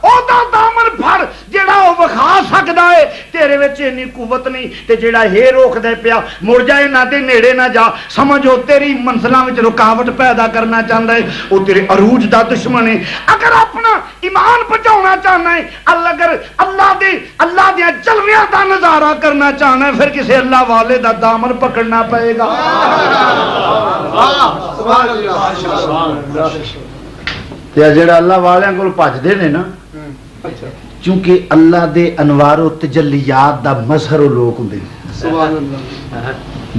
[SPEAKER 4] او دا دامن پھڑ جیڑا او وکھا سکدا ہے تیرے وچ اتنی قوت نہیں تے جیڑا ہے روک دے پیا مڑ جائے نہ دے نیڑے نہ جا سمجھو تیری منزلاں وچ رکاوٹ پیدا کرنا چاہندا ہے او تیرے عروج دا دشمن ہے اگر اپنا ایمان بچاؤنا چاہنا ہے اگر اللہ دے جلویاں دا نظارہ کرنا چاہنا ہے پھر کسی اللہ والے دا دامن پکڑنا پائے گا تے جڑا اللہ والیاں کول بھجدے نے نا چونکہ اللہ دے انوار و تجلیات دا مظہر لوگ ہوندے نے سبحان اللہ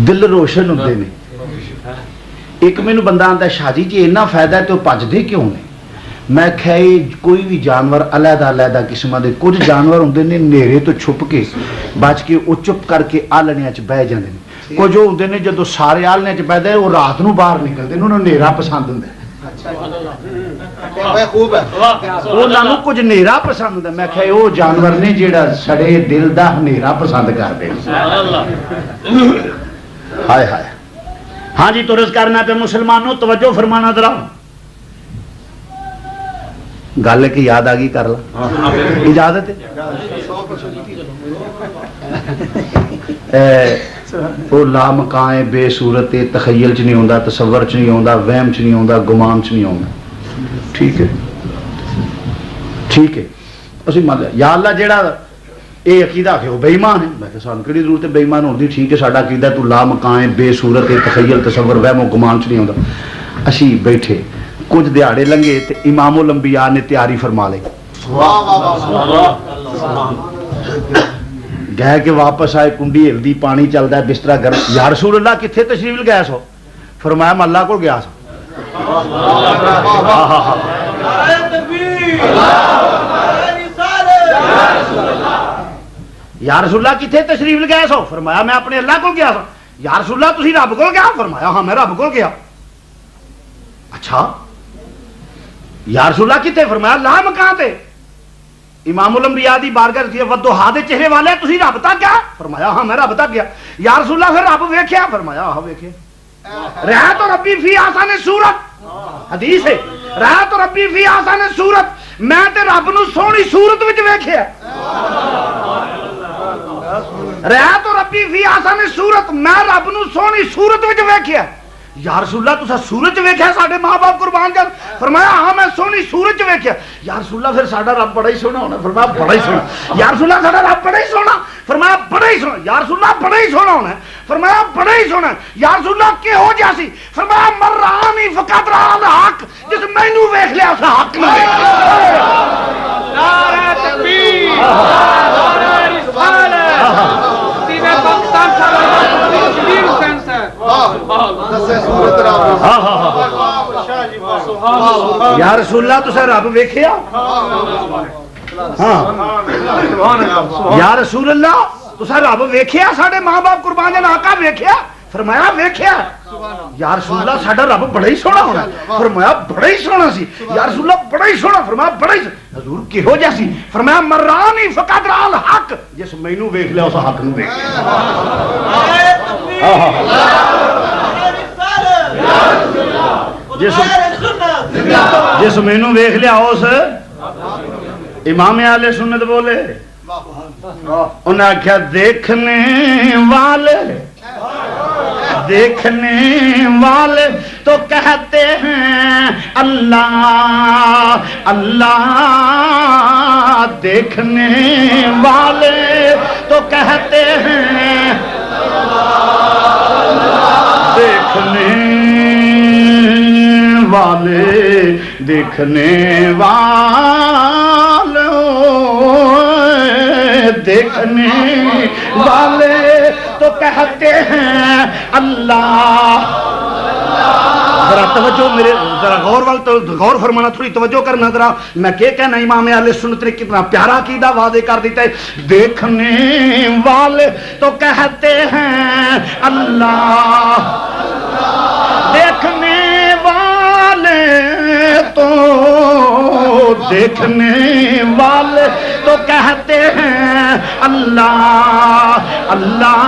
[SPEAKER 4] دل روشن ہوندے نے ایک مینوں بندہ آندا شاہ جی اتنا فائدہ ہے تو بھجدے کیوں نے میں کہے کوئی بھی جانور علیحدہ علیحدہ قسمہ دے کچھ جانور ہوندے نے نیرے تو چھپ کے بچ کے وہ چپ کر کے آلنیاں چ بہ جاندے نے کچھ ہوندے نے جدوں سارے آلنیاں چ بیٹھدے وہ رات نو باہر نکلدے نے انہاں نوں نیرا پسند ہوندا ہے انہاں نوں کچھ نیرا پسند ہوندا میں کہے وہ جانور نے جیڑا سڑے دل دا نیرا پسند کردے ہائے ہائے ہاں جی تو رز کرنا پہ مسلمانوں توجہ فرمانا ذرا گل کی یاد آ گئی کر لا اجازت وہ لامکان بے صورت تخیل چ نہیں ہوندا تصور چ نہیں ہوندا وہم چ نہیں ہوندا گمان چ نہیں ہوندا ٹھیک ہے اسی مان یا اللہ جیڑا یہ عقیدہ کہ وہ بے ایمان ہے میں کہ سانوں کیڑی ضرورت ہے بے ایمان ہونے دی ٹھیک ہے ساڈا عقیدہ تو لامکان بے صورت تخیل تصور وہم و گمان چ نہیں ہوندا اسی بیٹھے کچھ دیہڑے لنگے تے امام الانبیاء نے تیاری فرما لی گئے کہ واپس آئے کنڈی ہلدی پانی چلتا ہے بسترا گرم یا رسول اللہ کتنے تشریف لگایا سو فرمایا میں اللہ کو گیا سو یا رسول اللہ کتنے تشریف لگایا سو فرمایا میں اپنے اللہ کو گیا سو یا رسول اللہ تسی رب کو گیا فرمایا ہاں میں رب کو گیا اچھا یا رسول اللہ کتے فرمایا لا مکان تے امام الانبیاء دی بارگاہ رضی ودوحا دے چہرے والے تسی رب تک گیا فرمایا ہاں میں رب تک گیا یا رسول اللہ پھر رب ویکھیا فرمایا ہاں ویکھیا رہا تو ربی فی آسان صورت حدیث ہے رہا تو ربی فی آسان صورت میں تے رب نو سونی صورت وچ ویکھیا رہا تو ربی فی آسان صورت میں رب نو سونی صورت وچ ویکھیا یا رسول اللہ تسا سورج ویکھیا ساڈے ماں باپ قربان جان فرمایا ہاں میں سونی سورج ویکھیا یا رسول اللہ پھر ساڈا رب بڑا ہی سونا ہونا فرمایا بڑا ہی سونا یا رسول اللہ ساڈا رب بڑا ہی سونا فرمایا بڑا ہی سونا یا رسول اللہ بڑا ہی سونا ہونا فرمایا بڑا ہی سونا یا رسول اللہ کہ ہو جاسی فرمایا مر رانی فقط رہا الحق جس مینوں ویکھ لیا اس حق نوں نعرہ تکبیر نعرہ رسالت سیدھے پاکستان تکبیر حسین یا رسول اللہ تو رب ویکھیا یا رسول اللہ تو رب ویکھیا ساڈے ماں باپ قربان جان آقا ویکھیا فرمایا ویکھیا یا رسول اللہ ساڈا رب بڑا ہی سونا ہونا فرمایا بڑا ہی سونا سی یا رسول اللہ بڑا ہی سونا فرمایا بڑا ہی حضور کہو جا سی فرمایا مرانی فقط را الحق جس مینوں ویکھ لیا اس حق نوں ویکھ جس مینوں ویکھ لیا اس امام اہل سنت بولے انہیں آخیا دیکھنے والے تو کہتے ہیں اللہ اللہ، دیکھنے والے تو کہتے ہیں دیکھنے والے دیکھنے والے تو کہتے ہیں اللہ۔ ذرا توجہ میرے، ذرا غور فرمانا، تھوڑی توجہ کرنا ذرا، میں کیا کہنا، امام اہل سنت نے کتنا پیارا عقیدہ واضح کر دیتا ہے۔ دیکھنے والے تو کہتے ہیں اللہ، دیکھنے والے تو دیکھنے والے تو کہتے ہیں اللہ اللہ،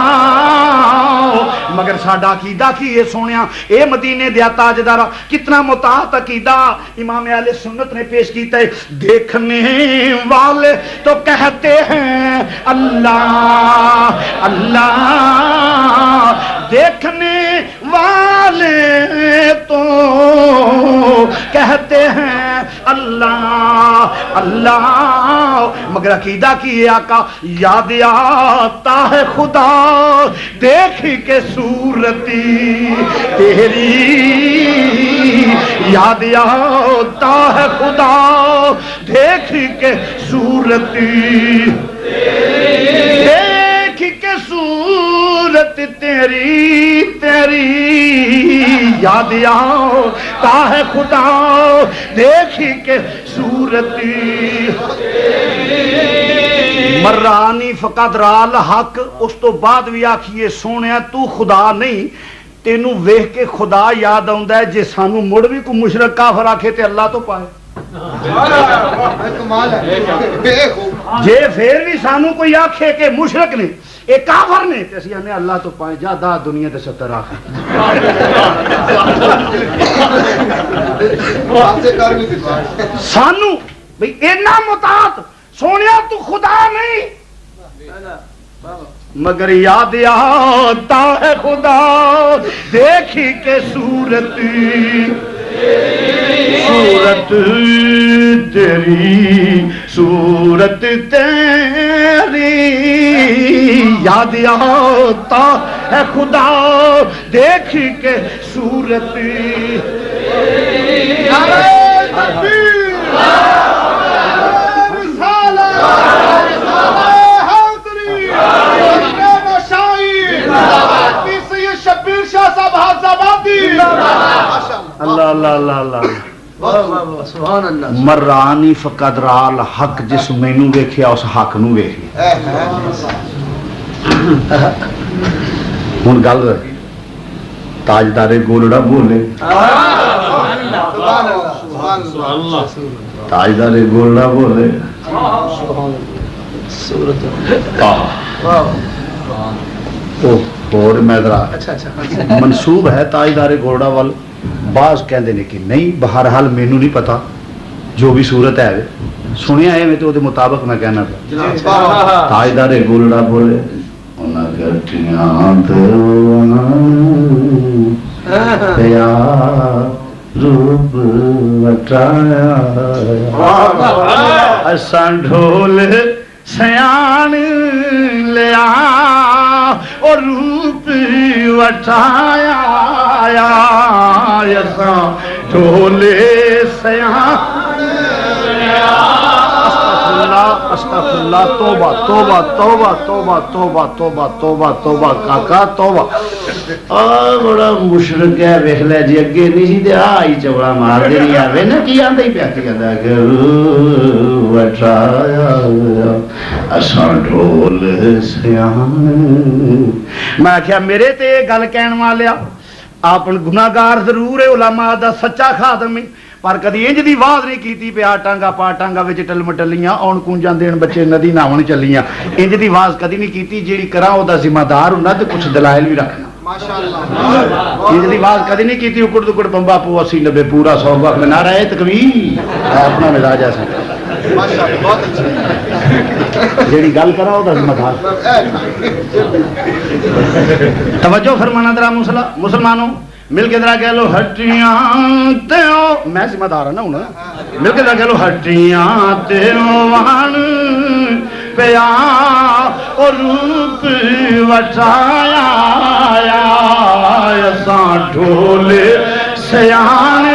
[SPEAKER 4] مگر ساڈا عقیدہ کی یہ سونیا، اے مدینے دیا تاجدارا، کتنا متعت عقیدہ امام اہل سنت نے پیش کیتا ہے۔ دیکھنے والے تو کہتے ہیں اللہ اللہ، دیکھنے والے تو کہتے ہیں اللہ اللہ، مگر عقیدہ کی یہ آقا، یاد آتا ہے خدا دیکھ کے صورتی تیری، یاد آتا ہے خدا دیکھ کے صورتی دیکھ کے صورت تیری تیری، یاد آتا ہے خدا دیکھ کے صورتی۔ مرانی فقط رال حق، اس تو بعد بھی آکھیے سونے تو خدا نہیں، تینوں ویکھ کے خدا یاد آندا ہے، جے سانو مڑ بھی کوئی مشرک کافر آکھے تے اللہ تو پائے، جے پھر بھی سانو کوئی آکھے کہ مشرک نے اے کافر نے تے اسی آنے اللہ تو پائے، جا دا دنیا تے ستر آخر سانو بھئی اینا مطاعت سونیا تو خدا نہیں، مگر یاد آتا ہے خدا دیکھ کے صورت صورت تیری صورت تیری، یاد آتا ہے خدا دیکھ کے صورت۔ اللہ اللہ اللہ اللہ،
[SPEAKER 3] سبحان اللہ،
[SPEAKER 4] مرانی فقد رال حق، جس مینوں ویکھیا اس حق نو ویکھیا۔ ہن گل تاجدار گولڑا بولے، تاجدار گولڑا بولے، اور میں ذرا منسوب ہے تاجدار گولڑا وال، بعض کہندے نے کہ نہیں، بہرحال مینوں نہیں پتا، جو بھی صورت ہے سنیا ہے میں تو دے مطابق میں کہنا پیا۔ تاجدار گولڑا بولے انہاں گٹیاں تیا روپ وٹایا، اساں ڈھول سیان لیا اور روپ وٹایا، اساں ڈھولے سیان استغفر اللہ، توبہ توبہ توبہ توبہ توبہ توبہ توبہ توبہ کاکا توبہ۔ بڑا مشرک ہے، ویکھ لے جی اگے نہیں سی تے آئی چوڑا مار دینی آوے نا، کی آندا ہی پیا کی آندا کہ وٹایا اساں ڈھول سیان۔ میں کہیا میرے تے گل کہن والیا آپ گناہگار ضرور ہے، علماء دا سچا خادم ہے، پر کدی انج دی واز نہیں کیتی پیا ٹانگا پا ٹانگا وچ ٹل مٹلیاں اون کونجاں دین بچے ندی ناون چلیاں، انج دی واز کدی نہیں کیتی، جیڑی کراں او دا ذمہ دار ہوندا تے کچھ دلائل بھی رکھنا۔ ماشاءاللہ انج دی واز کدی نہیں کیتی، اکڑ دکڑ بمبا پو 80 90 پورا 100 وقت نعرہ تکبیر، اپنا مزاج ایسا
[SPEAKER 3] ماشاءاللہ بہت اچھا
[SPEAKER 4] جیڑی گل کرا وہ مدار توجہ فرمانا ذرا مسلمانوں مل کے ذرا کہہ لو ہٹیاں تیو میں ذمہ دار ہوں نا ہوں مل کے ذرا کہہ لو ہٹیاں تیو وان پیا اور روپ وٹایا اساں ڈھول سیان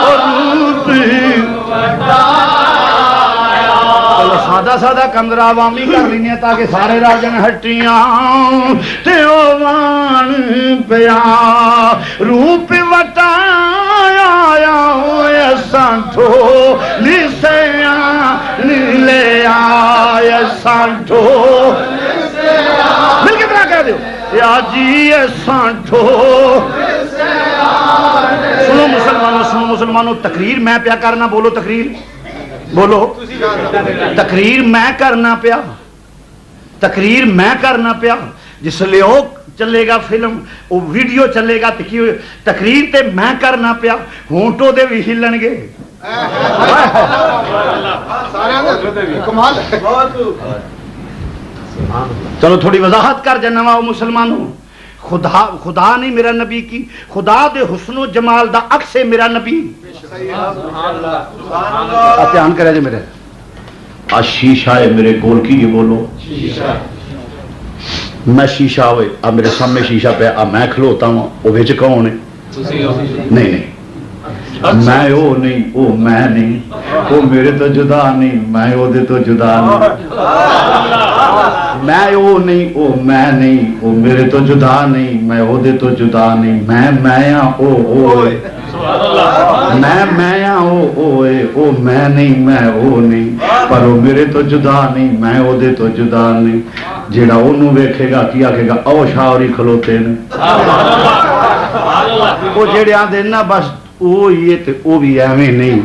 [SPEAKER 4] اور روپ سادہ سادہ کمرہ عوامی کر لینی تاکہ سارے راجن ہٹیاں تیوان پیا روپ وٹایا سانٹو لیسیا لے آیا سانٹو مل کے طرح کہہ دیو یا جی سانٹو سنو مسلمانوں تقریر میں پیا کرنا بولو تقریر بولو تقریر میں کرنا پیا تقریر میں کرنا پیا جس لئے وہ چلے گا فلم وہ ویڈیو چلے گا تقریر تے میں کرنا پیا ہونٹوں دے بھی ہلن گے چلو تھوڑی وضاحت کر جانا وا مسلمانوں خدا نہیں میرا نبی کی خدا دے حسن و جمال دا عکس ہے میرا نبی دھیان کرے جی میرے
[SPEAKER 2] شیشہ ہے میرے کول کی یہ بولو میں شیشہ ہوئے اب میرے سامنے شیشہ پہ اب میں کھلوتا ہوں وہ بچ کون ہے نہیں میں او نہیں او میں نہیں وہ میرے تو جدا نہیں میں او دے تو جدا نہیں میں او نہیں او میں نہیں وہ میرے تو جدا نہیں میں او دے تو جدا نہیں میں او میں او میں نہیں میں او نہیں پر وہ میرے تو جدا نہیں میں او دے تو جدا نہیں جیڑا انہوں ویکھے گا کی آکھے گا او شاوری کھلوتے نے وہ جیڑے آن دینا بس وہ یہ تے وہ بھی ایویں نہیں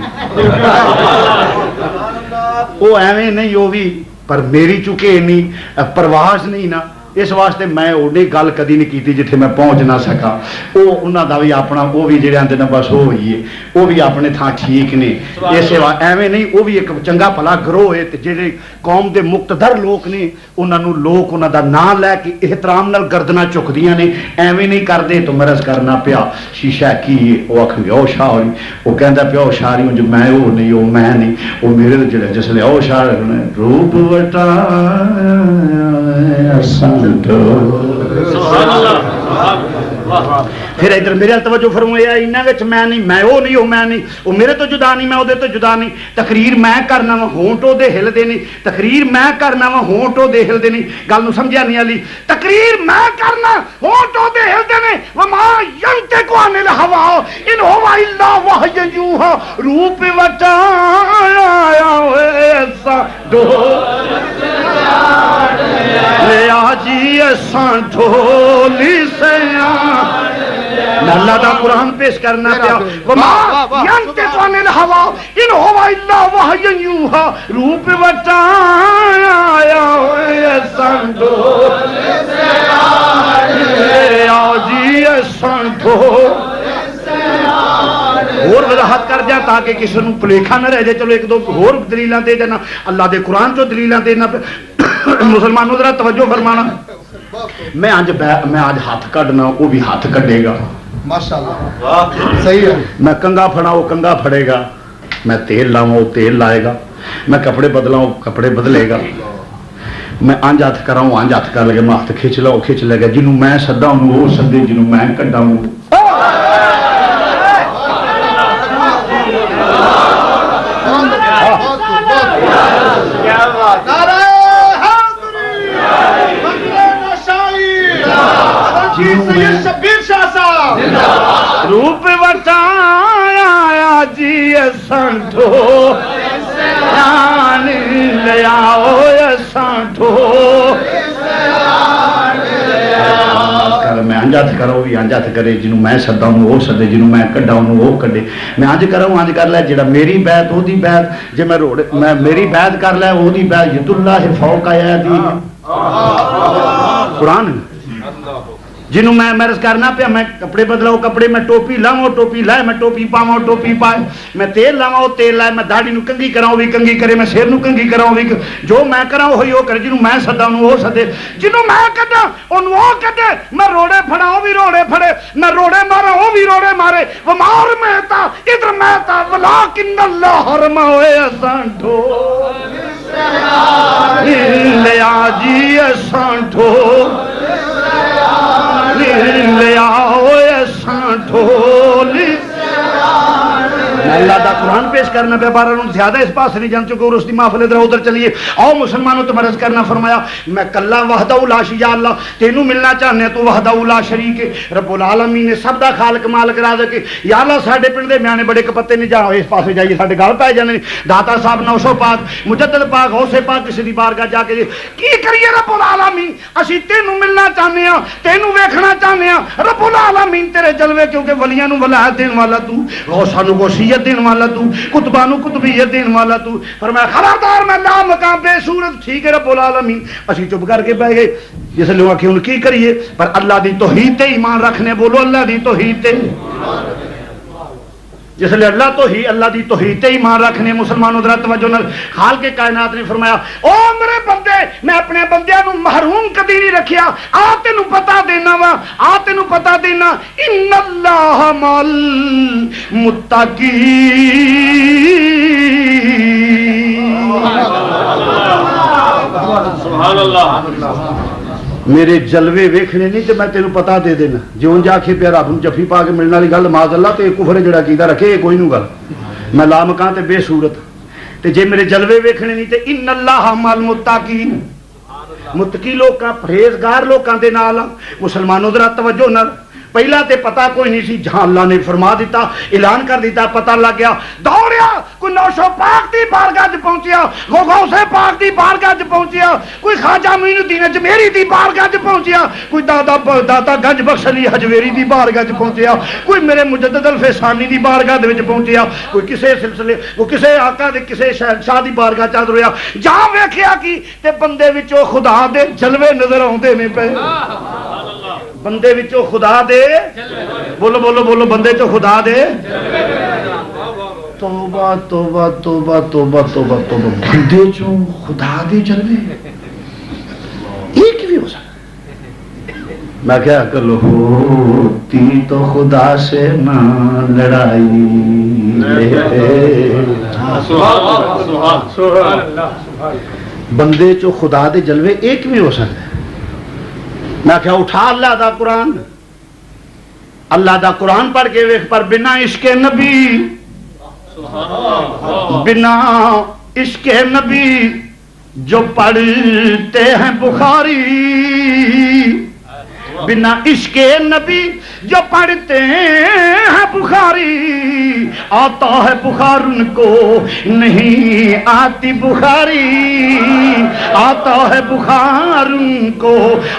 [SPEAKER 2] وہ ایویں نہیں وہ بھی پر میری چکے نہیں پرواز نہیں نا اس واسطے میں اوڈی گل کدی نہیں کیتی جتھے میں پہنچ نہ سکا وہ انہاں دا بھی اپنا وہ بھی جڑے آندے نے بس وہ ہوئی ہے وہ بھی اپنے تھاں ٹھیک نے اس ایویں نہیں وہ بھی ایک چنگا بھلا گروہ ہے تے جڑے قوم دے مقتدر لوگ نے انہاں نو لوگ انہاں دا نام لے کے احترام نال گردناں چکدیاں نے ایویں نہیں کردے تو مرض کرنا پیا شیشہ کی وہ آکھن گے او شاعری وہ کہندا پیا او شاعری جو میں وہ نہیں وہ میں نہیں وہ میرے جڑے جس لے او شاعر نے روپ وٹا پھر ادھر میرے توجہ فرمایا انہاں وچ میں نہیں میں وہ نہیں میں نہیں وہ میرے تو جدا نہیں میں وہ دے تو جدا نہیں تقریر میں کرنا وا ہونٹوں دے ہل دے نہیں تقریر میں کرنا وا ہونٹوں دے ہل دے نہیں گل نو سمجھیا نہیں علی تقریر میں کرنا ہونٹوں دے ہل دے نہیں وما ينطق عن الهوى ان هو الا وحي يوحى روپ وٹایا ایسا دو لے آجی ایسا ڈھولی سے اللہ دا قرآن پیش کرنا پیا وما ينطق عن الهوى ان هو الا وحي يوحى روپ وٹایا ایسا ڈھولی سے لے آجی ایسا ڈھولی اور وضاحت کر جا تاکہ کسی نو پلیکھا نہ رہ جائے چلو ایک دو اور دلیلاں دے جانا اللہ دے قرآن چو دلیلاں دینا مسلمانوں ذرا توجہ فرمانا میں آج ہاتھ کڈنا وہ بھی ہاتھ کڈے گا
[SPEAKER 3] ماشاءاللہ صحیح ہے
[SPEAKER 2] میں کنگا پھڑا وہ کنگا پھڑے گا میں تیل لاؤں وہ تیل لائے گا میں کپڑے بدلاؤں وہ کپڑے بدلے گا میں آنج ہاتھ کراؤں آنج ہاتھ کر لگے میں ہاتھ کھچ لاؤں کھچ لے گا جنہوں میں سدا ہوں وہ سدے جنہوں میں کڈا ہوں
[SPEAKER 4] روپ وٹایا جی سنٹو جان لیا سنٹو
[SPEAKER 2] میں انج ہاتھ کرا وہ بھی انج ہاتھ کرے جنہوں میں سدا ہوں وہ سدے جنہوں میں کڈا ہوں وہ کڈے میں انج کرا ہوں انج کر لے جڑا میری بیعت وہ دی بیعت جے میں میری بیعت کر لے وہ دی بیعت ید اللہ فوق ایدیہم قرآن
[SPEAKER 4] جنہوں میں عرض کرنا پیا میں کپڑے بدلاؤ کپڑے میں ٹوپی لاؤں ٹوپی لائے میں ٹوپی پاواں ٹوپی پائے میں تیل لاواں تیل لائے میں داڑھی نو کنگھی کراؤں بھی کنگھی کرے میں سر نو کنگھی کراؤں بھی جو میں کراؤں وہی وہ کرے جنہوں میں سدا انہوں وہ سدے جنہوں میں کڈا انہوں وہ کڈے میں روڑے پھڑا وہ بھی روڑے پھڑے میں روڑے مارا وہ بھی روڑے مارے وہ مار میں تا ادھر میں تا ولیکن اللہ حرما ہوئے اساں ڈھو لیا جی اساں ڈھو لیا ہوئے اساں ڈھولی میں اللہ دا قرآن پیش کرنا پہ بارہ زیادہ اس پاس نہیں جان چکے اور اس دی محفل ادھر ادھر چلیے آؤ مسلمانوں تو مرض کرنا فرمایا میں کلا وحدہ لا شریک اللہ تینوں ملنا چاہنے تو وحدہ لا شریک رب العالمین نے سب دا خالق مالک راز کے یا اللہ ساڈے پنڈ دے میانے بڑے کپتے نہیں جاؤ اس پاسے جائیے ساڈے گل پائے جانے داتا صاحب 900 پاک مجدد پاک غوث پاک کسی دی بارگاہ جا کے کی کریے رب العالمین اسی تینوں ملنا چاہنے ہیں تینوں ویکھنا چاہنے ہیں رب العالمین تیرے جلوے کیونکہ ولیاں نو ولایت دین والا تو غوثاں نو غوثیت دین والا تو کتبانو کتبیت دین والا تو فرمایا خبردار میں لا مقام بے صورت ٹھیک ہے رب العالمین اسی چپ کر کے بیٹھ گئے جس لوگ آخر ان کی کریے پر اللہ دی توحید تے ایمان رکھنے بولو اللہ دی توحید تے جس لئے اللہ دی توحید تے ایمان رکھنے مسلمانوں در توجہ نال خالق کائنات نے فرمایا او میرے بندے میں اپنے بندیاں نو محروم کدی نہیں رکھیا آ تینوں پتا دینا وا آ تینوں پتا دینا ان اللہ مال متقین
[SPEAKER 1] سبحان اللہ
[SPEAKER 4] میرے جلوے ویکھنے نہیں تے میں تینوں پتا دے دینا جیوں جا کے پیا رب نوں جفی پا کے ملنے والی گل معاذ اللہ تے کفر جڑا کیتا رکھے یہ کوئی نہیں گل میں لا مکان تے بے صورت تے جے میرے جلوے ویکھنے نہیں تے ان اللہ مال متقین متقی لوکاں پرہیزگار لوکاں دے نال مسلمانوں ذرا توجہ نال پہلا تے پتا کوئی نہیں سی جہاں اللہ نے فرما دیتا اعلان کر دیتا پتہ لگ گیا دوڑیا کوئی 900 پاک دی بارگاہ وچ پہنچیا غوث پاک دی بارگاہ وچ پہنچیا کوئی خواجہ معین الدین اجمیری دی بارگاہ وچ پہنچیا کوئی داتا گنج بخش علی حجویری دی بارگاہ وچ پہنچیا کوئی میرے مجدد الفیسانی دی بارگاہ دے وچ پہنچیا کوئی کسے سلسلے وہ کسے آقا دے کسے شہنشاہ دی بارگاہ چ رویا جہاں ویکھیا کی تے بندے وچوں خدا دے جلوے نظر آوندے نے پے بندے وچوں خدا دے بولو بولو بولو بندے چوں خدا دے توبہ توبہ توبہ توبہ توبہ توبہ بندے چوں خدا دے جلوے ایک بھی ہو سکتا میں کیا کرو ہوتی تو خدا سے نہ لڑائی بندے چوں خدا دے جلوے ایک بھی ہو سکتا ہے میں کیا اٹھا اللہ دا قرآن اللہ دا قرآن پڑھ کے ویکھ پر بنا عشق نبی بنا عشق نبی جو پڑھتے ہیں بخاری بنا عشق نبی جو پڑھتے ہیں بخاری آتا ہے بخار ان کو نہیں آتی بخاری آتا ہے بخار ان کو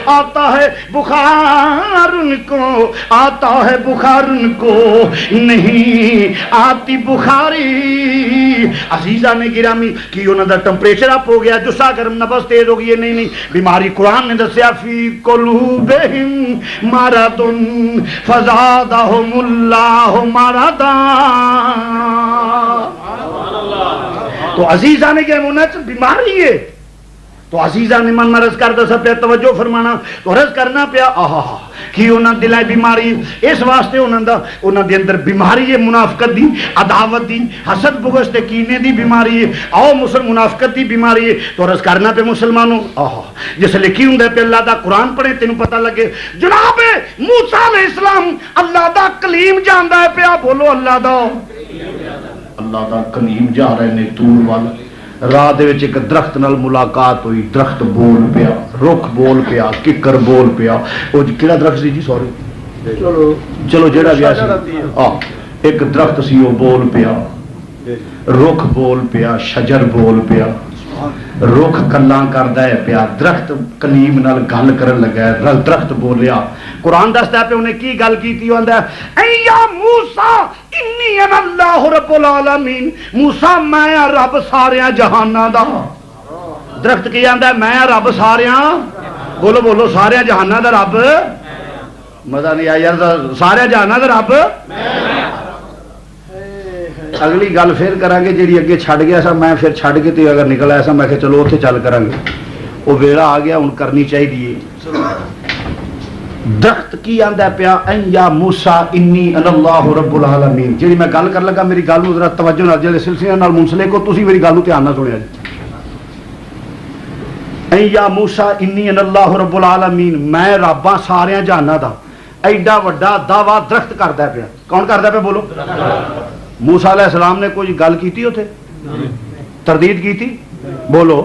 [SPEAKER 4] آتا ہے بخار ان کو آتا ہے بخار ان کو نہیں آتی بخاری عزیزہ نے گرامی کی انہوں دا ٹمپریچر اپ ہو گیا جسا گرم نفس تیز ہو گئی نہیں بیماری قرآن نے دسیا فی قلوبہم مرضٌ فزادہم اللہ مرضا تو عزیزہ نے کیا منچ بیماری ہے تو عزیزہ نے من مرض کرتا سب پہ توجہ فرمانا تو رض کرنا پیا آہا کی انہاں دلائی بیماری اس واسطے انہاں دے اندر بیماری ہے منافقت دی عداوت دی حسد بغض تے کینے دی بیماری ہے آؤ منافقت دی بیماری ہے تو رض کرنا پہ مسلمانوں آہا جس لئے کی ہوندہ پہ اللہ دا قرآن پڑھیں تینوں پتہ لگے جناب موسیٰ علیہ السلام اللہ دا کلیم جاندہ ہے پیا بولو اللہ دا کلیم جا رہے نے تور والا راہ دے وچ ایک درخت نال ملاقات ہوئی درخت بول پیا رخ بول پیا ککر بول پیا او کیڑا درخت سی جی سوری چلو جیڑا گیا سی ایک درخت سی او بول پیا رخ بول پیا شجر بول پیا رخ کلاں کردا ہے پیا درخت کلیم نال گل کرن لگا ہے درخت بولیا قرآن دستا ہے پہ انہیں کی گل کیتی ہوندا ہے اے یا موسیٰ انی انا اللہ رب العالمین موسیٰ میں رب ساریاں جہاناں دا درخت کی آندا ہے میں رب ساریاں بولو بولو ساریاں جہاناں دا رب مزہ نہیں آیا یار سارے جانا تو رب اگلی گل پھر کریں گے جی اگے چھڈ گیا سا میں پھر چھڈ کے تے اگر نکل آیا سا میں کہ چلو اتنے چل کریں گے وہ ویلا آ گیا ہوں کرنی چاہیے درخت کی آندا پیا ان یا موسیٰ انی انا اللہ رب العالمین جی میں گل کر لگا میری گل ذرا توجہ نال جڑے سلسلے نال منسلک ہو تسی میری گل دھیان نال سنیا جی ان یا موسیٰ انی انا اللہ رب العالمین میں رب ہاں سارے جہاناں دا ایڈا وڈا دعویٰ درخت کردا پیا کون کردا پیا بولو موسیٰ علیہ السلام نے کوئی گل کیتی اوتھے تردید کیتی بولو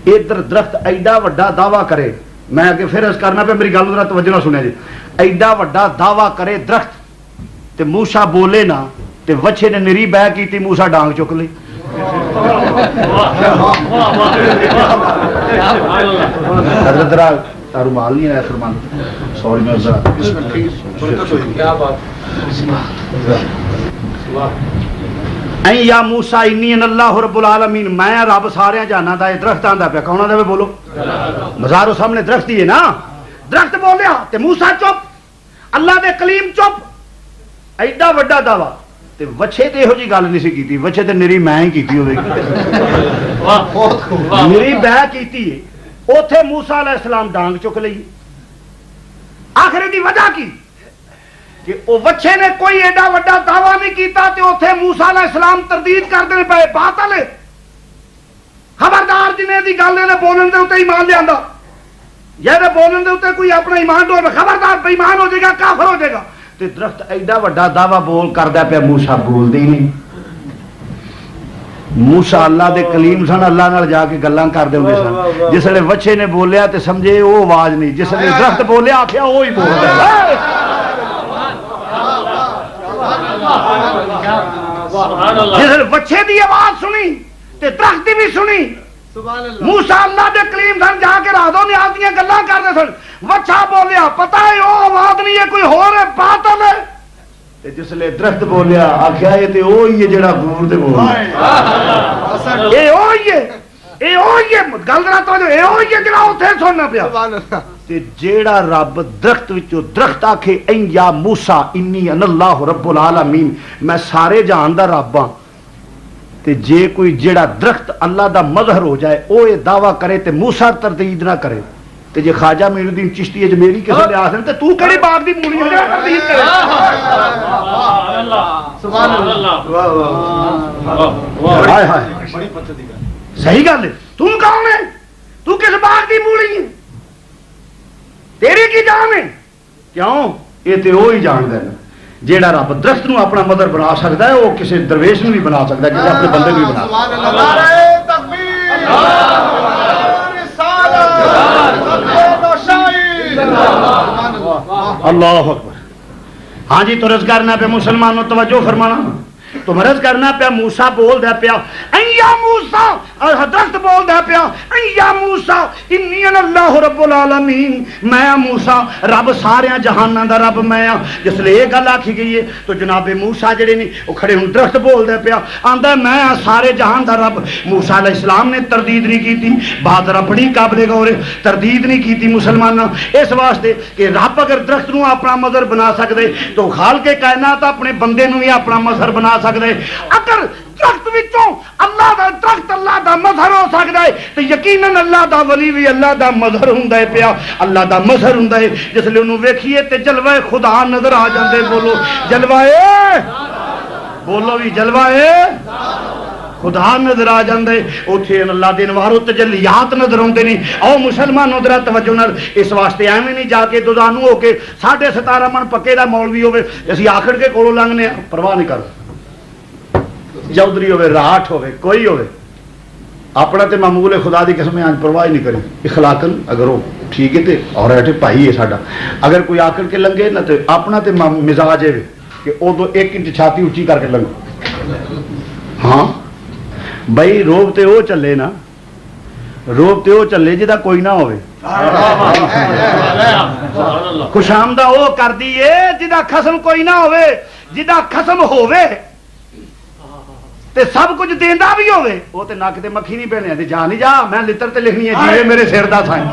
[SPEAKER 4] ادھر درخت ایڈا وڈا دعویٰ کرے میں اگے پھر عرض کرنا پہ میری گل ذرا توجہ نہ سنیا جی ایڈا وڈا دعویٰ کرے درخت تے موسیٰ بولے نا تے وچھے نے نری بہ کیتی موسیٰ ڈانگ چک لی حضرت ذرا رومال نہیں ہے فرمان سوری میں ذرا کیا بات این یا موسیٰ انی ان اللہ رب العالمین میں رب سارے جانا دا درخت آندا پیا کون آندا پیا بولو مزارو سامنے درخت ہی ہے نا درخت بولیا تے موسیٰ چپ اللہ دے کلیم چپ ایڈا وڈا دعویٰ تے وچھے تے ہو جی گل نہیں سی کیتی وچھے تے نری میں ہی کیتی ہوے نری بہ کیتی ہے اوتھے موسیٰ علیہ السلام ڈانگ چک لئی آخر دی وجہ کی کہ وہ وچھے نے کوئی ایڈا وڈا دعویٰ نہیں کیتا تے اوتھے موسیٰ علیہ السلام تردید کر دے پے باطل ہے خبردار جنہیں دی گل نے بولن دے اوتے ایمان لے آندا یہ بولن دے اوتے کوئی اپنا ایمان ڈول خبردار بے ایمان ہو جائے گا کافر ہو جائے گا تے درخت ایڈا وڈا دعویٰ بول کردا پیا موسیٰ بول دے ہی نہیں موسیٰ اللہ دے کلیم سن اللہ نال جا کے گلاں کر دے ہوندے سن جس لے وچھے نے بولیا تے سمجھے وہ آواز نہیں جس لے درخت بولیا آکھیا وہی بولدا ہے جس بچے دی آواز سنی تے درخت دی بھی سنی موسیٰ اللہ دے کلیم سن جا کے رازو نیاز دیاں گلاں کرتے سن وچھا بولیا پتہ ہے وہ آواز نہیں ہے کوئی ہو رہے باطل ہے تے جس لے درخت بولیا آکھیا یہ تے وہی ہے جڑا بول دے بول اے وہی ہے اے وہی ہے گل ذرا توجہ اے وہی ہے جڑا اوتھے سننا پیا تے جیڑا رب درخت وچوں درخت آکھے این یا موسیٰ انی ان اللہ رب العالمین میں سارے جہان دا رب ہاں تے جے کوئی جیڑا درخت اللہ دا مظہر ہو جائے او یہ دعویٰ کرے تے موسیٰ تردید نہ کرے تے جے خواجہ معین الدین چشتی ہے جو میری کسی لے آسن تے تو کڑی باغ دی مولی ہے تردید کرے سبحان اللہ ہائے ہائے صحیح گل ہے تم کون ہے تو کس باغ دی مولی ہے تیری کی جان ہے کیوں یہ تے وہی جاندا ہے جیڑا رب درخت نو اپنا مدر بنا سکتا ہے وہ کسی درویش نو بھی بنا سکتا ہے کسی اپنے بندے نو بھی بنا سکتا ہے اللہ اکبر ہاں جی تو رض کرنا پہ مسلمانوں توجہ فرمانا تو مرض کرنا پیا موسیٰ بول دے پیا این یا موسیٰ درخت بول دے پیا این یا موسیٰ انی اللہ رب العالمین میں موسیٰ رب سارے جہاناں دا رب میں جس لئے یہ گل آکھی گئی ہے تو جناب موسیٰ جڑے نہیں وہ کھڑے ہوں درخت بول دے پیا آندا میں سارے جہان دا رب موسیٰ علیہ السلام نے تردید نہیں کی تھی بات رب نہیں قابل غور تردید نہیں کی تھی مسلمانہ اس واسطے کہ رب اگر درخت نو اپنا مظہر بنا سکتے تو خالق کائنات اپنے بندے نو بھی اپنا مظہر بنا سکتے اگر درخت وچوں اللہ دا درخت اللہ دا مظہر ہو سکتا ہے تو یقیناً اللہ دا ولی بھی اللہ دا مظہر ہوندا ہے پیا اللہ دا مظہر ہوندا ہے جس لئے انہوں ویکھیے تے جلوہ خدا نظر آ جاندے بولو جلوہ بولو بھی جلوہ خدا نظر آ جاندے اوتھے اللہ دے انوار تجلیات نظر آندے نہیں او مسلمانوں ذرا توجہ نال اس واسطے ایویں نہیں جا کے دوزانو ہو کے 17.5 من پکے دا مولوی ہوے اسی آخر کے کولوں لنگنے پرواہ نہیں کر چودھری ہوئے راٹھ ہوئے کوئی ہوئے اپنا تے معمول خدا دی قسم آج پرواہ نہیں کرے اخلاقاً اگر وہ ٹھیک ہے تے اور ایٹے پائی ہے ساڑا اگر کوئی آکر کے لنگے نہ تے اپنا تے مزاج ہے کہ او دو 1 انچ چھاتی اچھی کر کے لنگے ہاں بھائی روب تے او چلے نا روب تے او چلے جدا کوئی نہ ہوئے خوش آمدہ او کر دیئے جدا خسم کوئی نہ ہوئے جدا خسم ہوئے تے سب کچھ دیندہ بھی ہوئے وہ تے ناک تے مکھی نہیں پہنے ہیں جا نہیں جا میں لتر تے لکھنی ہے جیوے میرے سر دا سائیں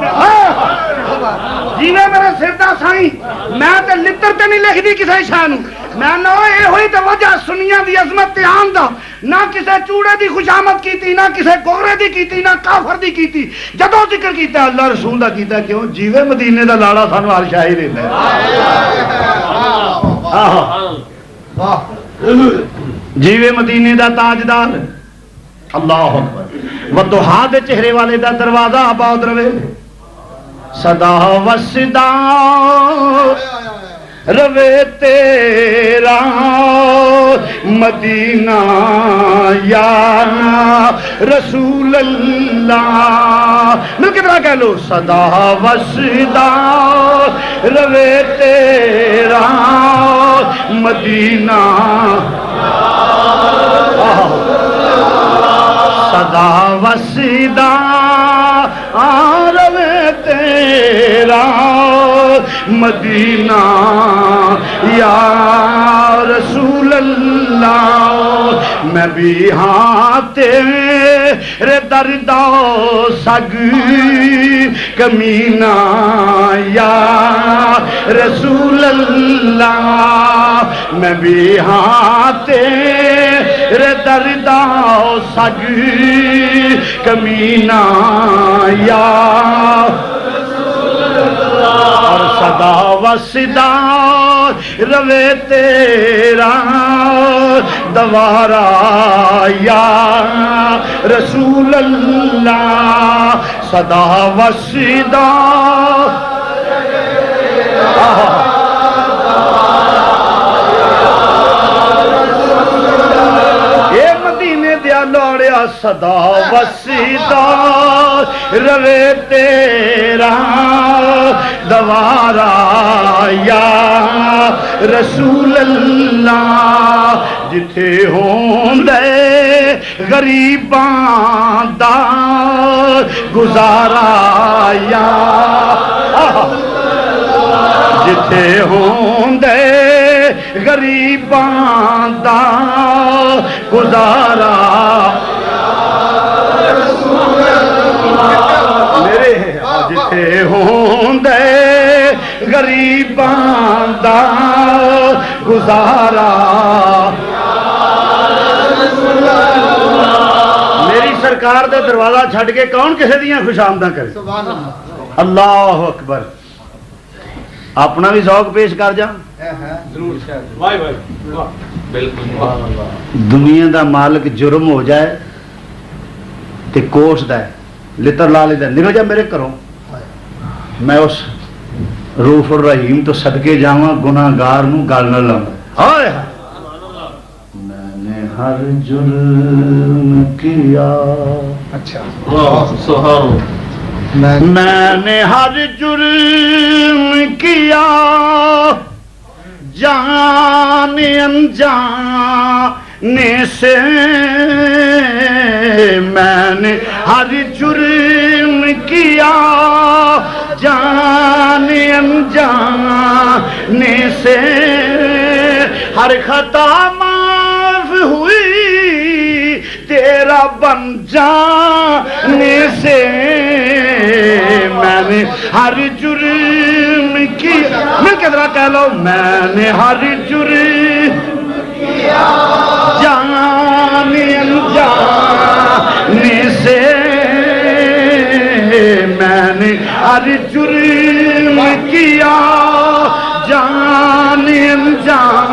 [SPEAKER 4] جیوے میرے سر دا سائیں میں تے لتر تے نہیں لکھ دی کسے شاہ نو میں نہ اے ہوئی تے وجہ سنیاں دی عظمت تے آن دا نہ کسے چوڑے دی خوشامد کیتی نہ کسے گورے دی کیتی نہ کافر دی کیتی جدوں ذکر کیتا اللہ رسول دا کیتا کیوں جیوے مدینے دا لاڑا سانو ہر شاہ ہی دیندا ہے جیوے مدینے دا تاجدار اللہ اکبر وضحا دے چہرے والے دا دروازہ آباد رہے صدا وسدا روے تیرا مدینہ یا رسول اللہ مل کے طرح کہہ لو صدا وسدا روے تیرا مدینہ صدا وسدا روے تیرا مدینہ یا رسول اللہ میں بھی ہاں تیرے دردو سگ کمینہ یا رسول اللہ میں بھی ہاں تیرے دردو سگ کمینہ یا اور صدا وسدا روے تیرا دوارا یا رسول اللہ صدا وسدا اے مدینے دیا لوڑیا صدا وسدا روے تیرا دوارا یا رسول اللہ جتھے ہوندے غریباں دا گزارا یا جتھے ہوندے غریباں دا گزارا جتھے ہوندے غریباں دا گزارا میری سرکار دا دروازہ چھڈ کے کون کسے دیاں خوش آمداں کرے اللہ اکبر اپنا بھی ذوق پیش کر جا دنیا دا مالک جرم ہو جائے تے کوش دا ہے لتر لا لے نکل جا میرے گھروں میں اس روف الرحیم تو صدقے جاواں گناہگار نو گل نہ لاواں ہائے میں نے ہر جرم کیا
[SPEAKER 3] اچھا
[SPEAKER 4] میں نے ہر جرم کیا جان انجان سے میں نے ہر جرم کیا جان انجان سے ہر خطا معاف ہوئی تیرا بن جانے سے میں نے ہر جرم کیا مل کے ذرا کہہ لو میں نے ہر جرم جان انجان سے میں نے ہر جرم کیا جان انجان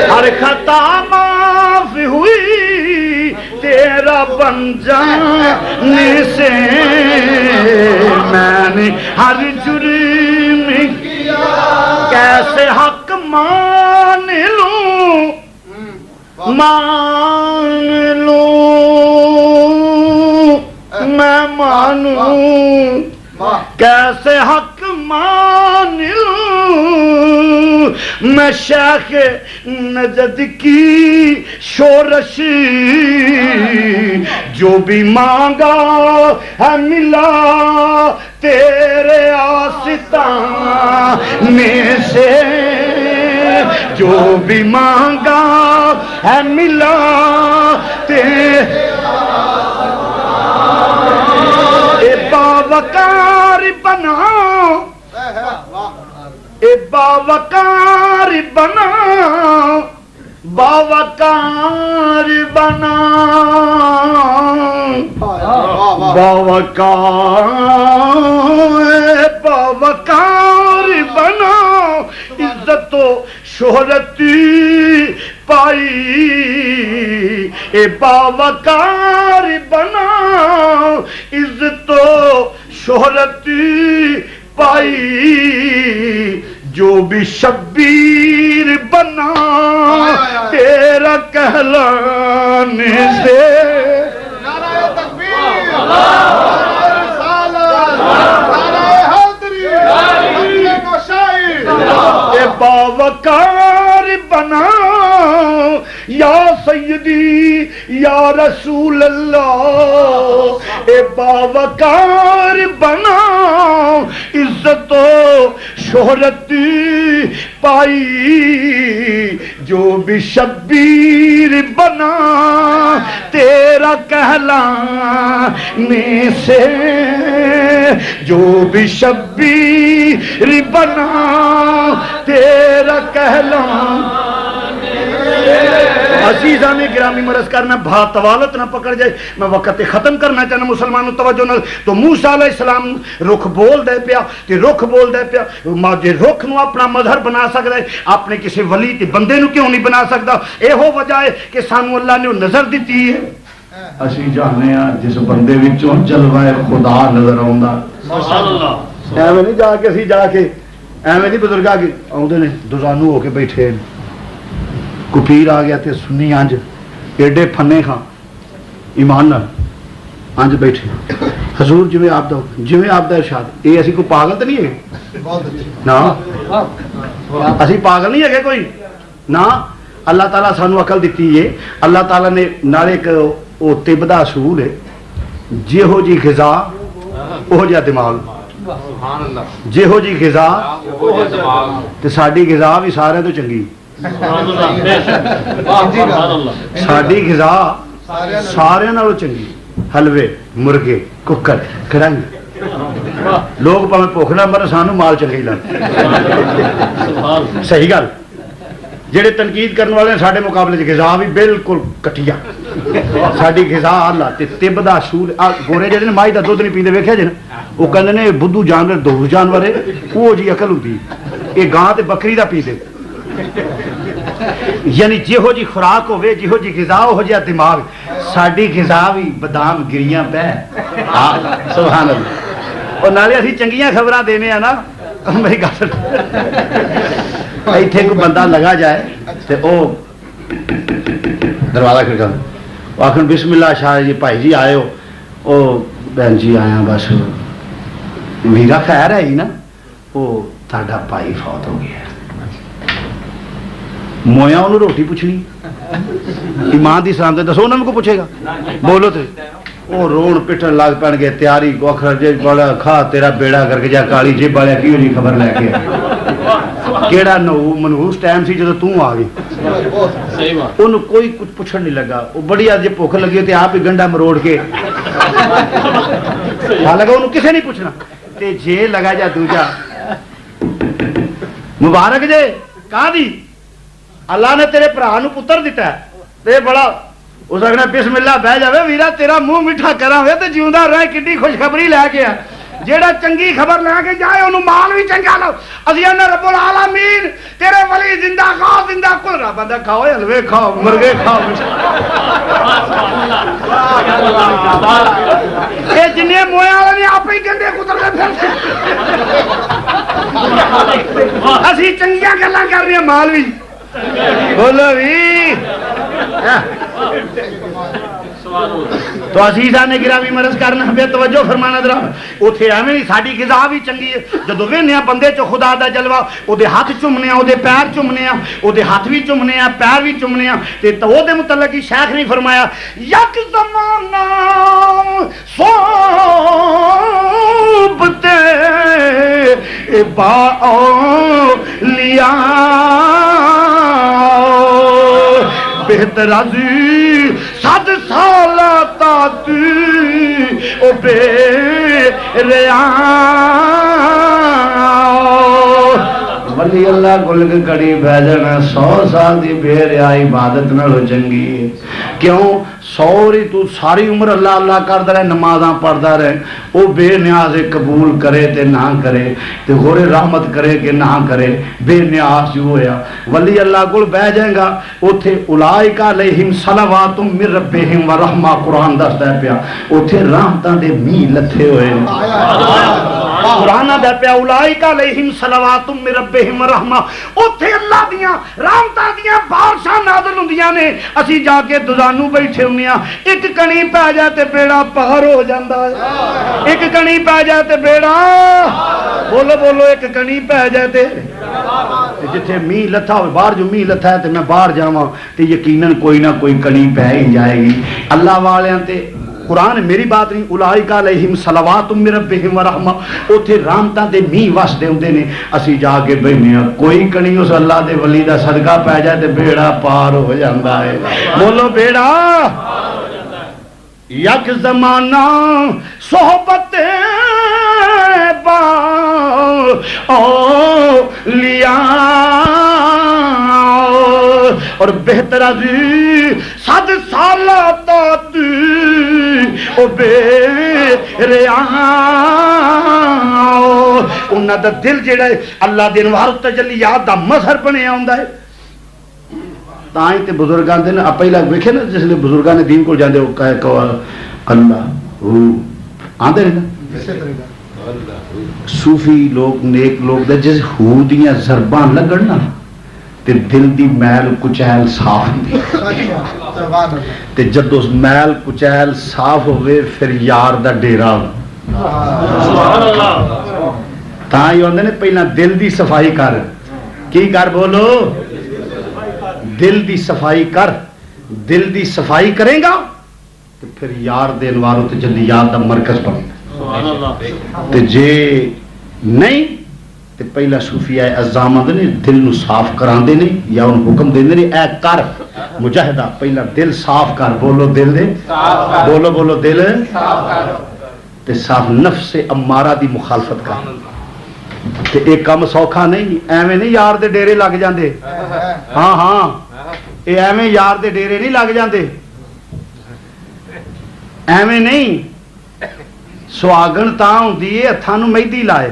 [SPEAKER 4] ہر خطا معاف ہوئی تیرا بن جانے سے میں نے ہر جرم کیسے حق مان لوں میں مانوں کیسے حق مان لوں میں شیخ نجد کی شورش جو بھی مانگا ہے ملا تیرے آستان میں سے جو بھی مانگا ہے ملا تیرے باوقار بنا اے باوقار بنا باوقار بنا باوقار بنا عزت و شہرت پائی اے باوقار بنا عزت و شہرت پائی جو بھی شبیر بنا تیرا کہلانے سے
[SPEAKER 3] نعرہ تکبیر نعرہ رسالت نعرہ حیدری نعرہ نوشائی
[SPEAKER 4] اے باوقار بنا یا سیدی یا رسول اللہ اے باوقار بنا عزت و شہرت پائی جو بھی شبیر بنا تیرا کہلانے سے جو بھی شبیر بنا تیرا کہلانے عزیزان گرامی مرض کرنا بھا طوالت نہ پکڑ جائے میں وقت ختم کرنا چاہنا مسلمانوں توجہ نہ تو موسیٰ علیہ السلام رخ بول دے پیا تے رخ بول دے پیا جے رخ نو اپنا مظہر بنا سکتا ہے اپنے کسی ولی تے بندے نو کیوں نہیں بنا سکتا اے ہو وجہ ہے کہ سانو اللہ نے نظر دیتی ہے
[SPEAKER 2] اسی جانے ہیں جس بندے وچوں جلوہ خدا نظر آوندا
[SPEAKER 4] سبحان اللہ ایویں نہیں جا کے اسی جا کے ایویں نہیں بزرگاں کے آوندے نے دوزانو ہو کے بیٹھے کو پیر آ گیا تے سنی انج ایڈے پھنے خاں ایمان نال انج بیٹھے حضور جویں آپ دا ارشاد اے اسی کو پاگل تے نہیں ہے
[SPEAKER 3] بہت اچھی
[SPEAKER 4] نا اسی پاگل نہیں ہے کوئی نا اللہ تعالیٰ سانو عقل دیتی ہے اللہ تعالیٰ نے نال ایک او طب دا اصول ہے جہو جی غذا اوہ جا دماغ جہو جی غذا تے ساڈی غذا بھی سارے تو چنگی ساڈی غذا سارے نالوں چنگی حلوے مرغے ککر کڑھائی لوگ پاویں بھوک نہ مرن سانو مال چنگی لگ صحیح گل جڑے تنقید کرنے والے ساڈے مقابلے چ غذا بھی بالکل کٹیا ساڈی غذا اللہ تے طب دا اصول گورے جڑے نے مائی دا دودھ نہیں پیندے ویکھیا جے نا وہ کہندے نے بدھو جانور دو جانور ہے وہ جی عقل ہوندی اے گاں تے بکری دا پیندے یعنی جہو جی خوراک ہوے جہو جی غذا ہو جا دماغ ساڈی غذا بھی بادام گریاں پہ سبحان اللہ اور نالے اسی چنگیاں خبراں دینے ہیں نا میری گل ایتھے کوئی بندہ لگا جائے تے او دروازہ کھڑکا وہ آخر بسم اللہ شاہ جی بھائی جی آئے ہو او بہن جی آیا بس میرا خیر ہے ہی نا وہ تہاڈا بھائی فوت ہو گیا مویا انہوں روٹی پوچھنی ایمان دی سلام دے دسو انہوں کو پوچھے گا بولو تے وہ رون پٹن لگ پڑ گئے تیاری کو اخر جے بڑا کھا تیرا بیڑا کر کے جا کالی جیب والے کیوں نہیں خبر لے کے کیڑا منحوس ٹائم سی جدو توں آ گئی انہوں کوئی کچھ پوچھن نہیں لگا وہ بڑی آج جے بھوک لگی تے آپ ہی گنڈا مروڑ کے لگا انہوں کسے نہیں پوچھنا تے جے لگا جا دوجا مبارک جے کہاں دی اللہ نے تیرے بھرا نو پتر دیتا ہے تے بڑا اس آخنا بسم اللہ بہ جاوے ویرا تیرا منہ میٹھا کرا ہوئے تے جیوندا رہے کڈی خوشخبری لے کے آ جیڑا چنگی خبر لے کے جائے انہوں مال بھی چنگا لو اذیان رب العالمین تیرے ولی زندہ کھاؤ زندہ کل رہا بندہ کھاؤ حلوے کھاؤ مرغے کھاؤ یہ جنہیں مویا والے نے آپ ہی گندے کتر دے پھر اسی چنگیاں گلاں کر رہے ہیں مال بھی بولو بھی تو عزیزان گرامی مرض کرنا بے توجہ فرمانا درا اوتھے ایویں نہیں ساڈی غذا بھی چنگی ہے جدوں ویکھنے آ بندے چ خدا دا جلوہ او دے ہاتھ چومنے آ او دے پیر چومنے آ او دے ہاتھ بھی چومنے آ پیر بھی چومنے آ تے او دے متعلق ہی شیخ نے فرمایا یک زمانہ صحبت با اولیاء بہتر عزیز 100 سال تا او بے ریاں
[SPEAKER 2] ولی اللہ کل کے کڑی بہ جانا 100 سال دی بے ریا عبادت نالوں چنگی ہے. کیوں سوری تو ساری عمر اللہ اللہ کردا رہے نمازاں پڑھدا رہے وہ بے نیاز قبول کرے تے نہ کرے تے غور رحمت کرے کہ نہ کرے بے نیاز جو ہویا ولی اللہ کول بہ جائے گا اوتھے اولائک علیہم صلوات من ربہم ورحمہ قرآن دسدا پیا اوتھے رحمتاں دے میہ لتھے ہوئے قرآن دا پیا اولائک علیہم صلوات من ربہم ورحمہ اوتھے اللہ دیاں رحمتاں دیاں بارشاں نازل ہوندیاں نے اسی جا کے دزانو بیٹھے ہونے ایک کنی پہ جائے تے بیڑا پہر ہو جاندہ ہے ایک کنی پہ جائے تے بیڑا بولو بولو ایک کنی پہ جائے تے جتھے میہ لتھا ہوئے باہر جو میہ لتھا ہے تے میں باہر جاواں تے یقیناً کوئی نہ کوئی کنی پہ ہی جائے گی اللہ والے تے قرآن میری بات نہیں اولائک علیہم صلوات من ربہم ورحمہ اوتھے رحمتاں دے میہ وسدے ہوندے نے اسی جا کے بہنے ہاں کوئی کنی اس اللہ دے ولی دا صدقہ پہ جائے تے بیڑا پار ہو جاندا ہے بولو بیڑا یک زمانہ صحبت با اولیاء اور بہتر از 100 سالہ داد او بے ریاں انہاں دا دل جڑا ہے اللہ دے انوار تجلیات دا مظہر بنیا ہوندا ہے تائیں تے بزرگان دے نا پہلا ویکھے نا جس لئے بزرگان نے دین کو جاندے وہ کہے کہ اللہ آندے رہے نا صوفی لوگ نیک لوگ دے جس ہو دیاں ضربان لگن نا تے دل دی میل کچیل صاف ہوندی تے جب اس میل کچیل صاف ہوئے پھر یار دا ڈیرا تائیں ہوندے نے پہلا دل دی صفائی کر کی کر بولو دل دی صفائی کر دل دی صفائی کریں گا تو پھر یار دے انواروں تے جلیات دا مرکز بنے گا تے جے نہیں تے پہلا صوفیہ ازامہ دے دل نو صاف کران دے نہیں یا ان حکم دے نہیں اے کر مجاہدہ پہلا دل صاف کر بولو دل دے بولو بولو دل تے صاف نفس امارہ دی مخالفت کر تے ایک کام سوکھا نہیں ایویں نہیں یار دے ڈیرے لگ جاندے ہاں ہاں اے ایویں یار دے ڈیرے نہیں لگ جاندے ایویں نہیں سواگن تاں ہوندی ہے ہتھاں نوں مہندی لائے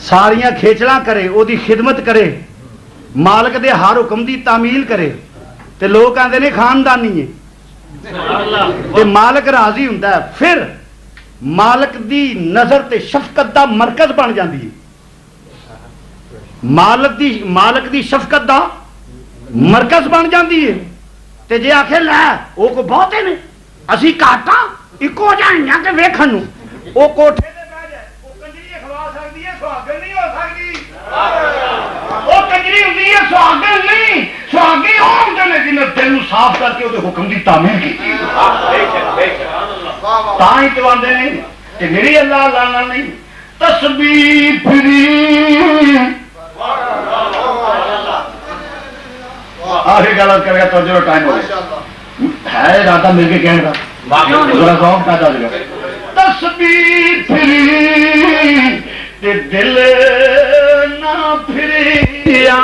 [SPEAKER 2] ساریاں کھیچڑاں کرے او دی خدمت کرے مالک دے ہر حکم دی تعمیل کرے تے لوگ کہندے نے خاندانی ہے تے مالک راضی ہوندا ہے پھر مالک دی نظر تے شفقت دا مرکز بن جاندی ہے مالک دی شفقت دا مرکز بن جاندی ہے تے جے آکھے لے او کو بہتے نے اسی کاٹاں اکو جائیاں کہ ویکھن نوں او کوٹھے تے بیٹھ جائے او کنجری کھوا سکدی ہے سہاگن نہیں ہو سکدی او کنجری ہوندی ہے سہاگن نہیں سہاگن ہوندے نے جنہاں دل نوں صاف کر کے او دے حکم دی تعمیل کیتی تائیں تو آندے نہیں کہ میری اللہ لانا نہیں تسبیح پھری آخری غلط کر گیا تو جو ٹائم ہو گیا ہے ارادہ مل کے کہنے کا ذرا ذوق پیدا ہو گیا تسبیح پھری تے دل نہ پھریا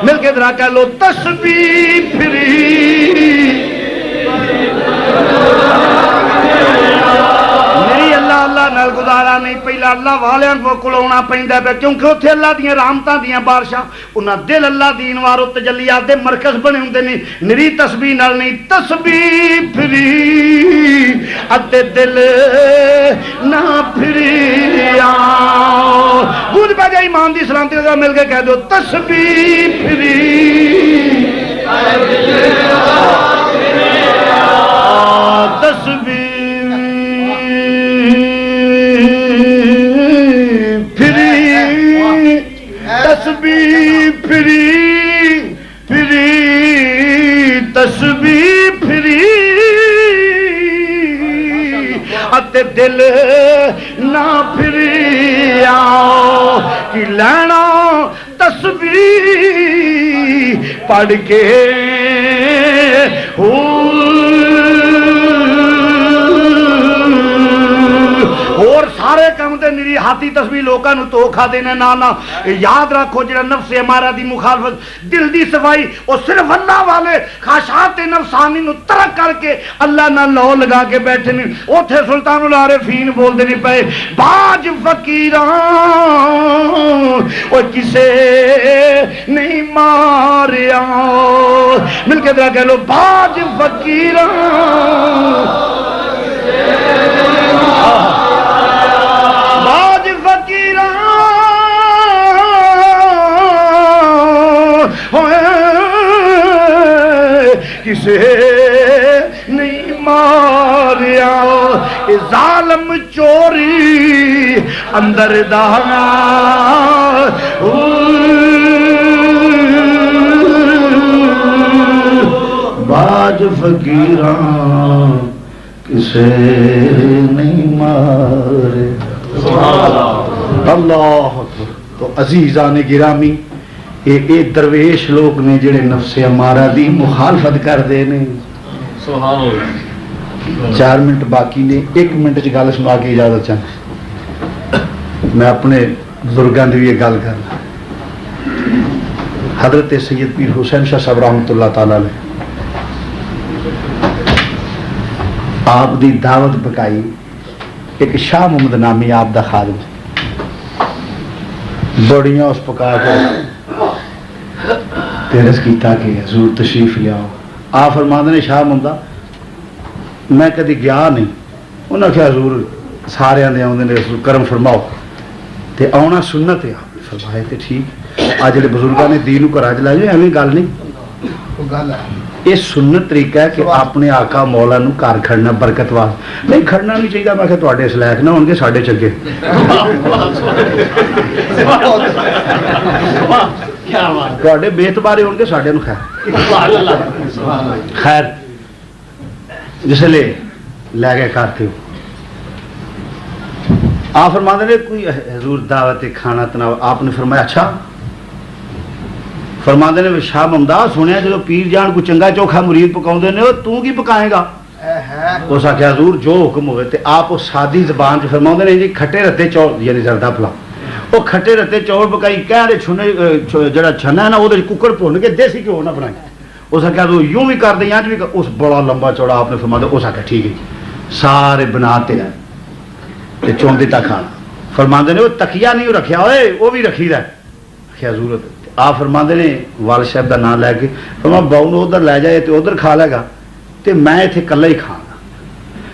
[SPEAKER 2] مل کے ذرا کہہ لو تسبیح پھری میری اللہ اللہ نال گزارا نہیں پہلا اللہ والیاں کو کھلونا پیندا پیا کیونکہ اوتھے اللہ دیاں رحمتاں دیاں بارشاں انہاں دل اللہ دی انوار و تجلیات دے مرکز بنے ہوندے نے نری تسبیح نال نہیں تسبیح پھری اتے دل نہ پھریا گونج پہ جائے ایمان دی سلامتی کا مل کے کہہ دو تسبیح پھری تسبیح پھری تسبیح پھری پھری تسبیح پھری اتے دل نہ پھریا کہ لینا تسبیح پڑھ کے اور سارے کام
[SPEAKER 4] قسم تے میری ہاتھی تصویر لوکاں نو دھوکا دینا نہ یاد رکھو جڑا نفس امارہ دی مخالفت دل دی صفائی او صرف اللہ والے خواہشات نفسانی نو ترک کر کے اللہ نہ لو لگا کے بیٹھے نے اوتھے سلطان العارفین بول دے نہیں پئے باج فقیراں او کسے نہیں ماریا مل کے ذرا کہہ لو باج فقیراں باج فقیراں کسے نہیں ماریا اے ظالم چوری اندر دہنا باج فقیراں کسے نہیں مارے اللہ اکبر۔ تو عزیزان گرامی اے درویش لوگ نے جڑے نفس امارہ دی مخالفت کر دے نے۔ 4 منٹ باقی نے، 1 منٹ چ گل سنا کے اجازت چاہتا میں اپنے بزرگاں دی یہ گل کرنا۔ حضرت سید پیر حسین شاہ صاحب رحمۃ اللہ تعالی علیہ آپ دی دعوت پکائی، ایک شاہ محمد نامی آپ دا خادم بڑیاں اس پکا کے تیرس کیتا کہ حضور تشریف لیاؤ۔ آپ فرماندے نے شاہ محمد میں کدی گیا نہیں، انہاں کہ حضور سارے آندے آندے نے حضور کرم فرماؤ تے آنا سنت ہے۔ آپ نے فرمایا تے ٹھیک آ جڑے بزرگاں نے دین کو راج لا جو ایویں گل نہیں، یہ سنت طریقہ ہے کہ اپنے آقا مولا نو گھر کھڑنا برکت واسطے نہیں کھڑنا نہیں چاہیے۔ میں کہ تواڈے سلیک نہ ہون گے ساڈے چنگے تواڈے بے اعتبارے ہون گے ساڈے نو خیر خیر جس لے لے گئے کرتے ہو آپ فرماتے نے کوئی حضور دعوت کھانا تناول آپ نے فرمایا اچھا فرماندے نے شاہ ممدہ سنیا جدو پیر جان کو چنگا چوکھا مرید پکاؤندے نے تو کی پکائے گا؟ اس آخیا حضور جو حکم ہوئے تے آپ سادی زبان چ فرماؤندے نے جی کھٹے رتے چول یعنی زردہ پلا وہ کھٹے رتے چول پکائی کہہ رہے چھنے جڑا چھنا ہے نا وہ ککڑ بھن کے دیسی کیوں نہ بنائی۔ اس آخیا تو یوں بھی کر دیں بھی اس بڑا لمبا چوڑا آپ نے فرمایا اس آخیا ٹھیک ہے سارے بناتے ہیں تے چون دیتا کھانا۔ فرماندے نے وہ تکیا نہیں رکھیا ہوئے وہ بھی رکھی رہا آخیا ضرورت آپ فرماندے نے والد صاحب کا نام لے کے فرما باؤ نو ادھر لے جائے تو ادھر کھا لے گا تے میں اتنے کلا ہی کھاں گا۔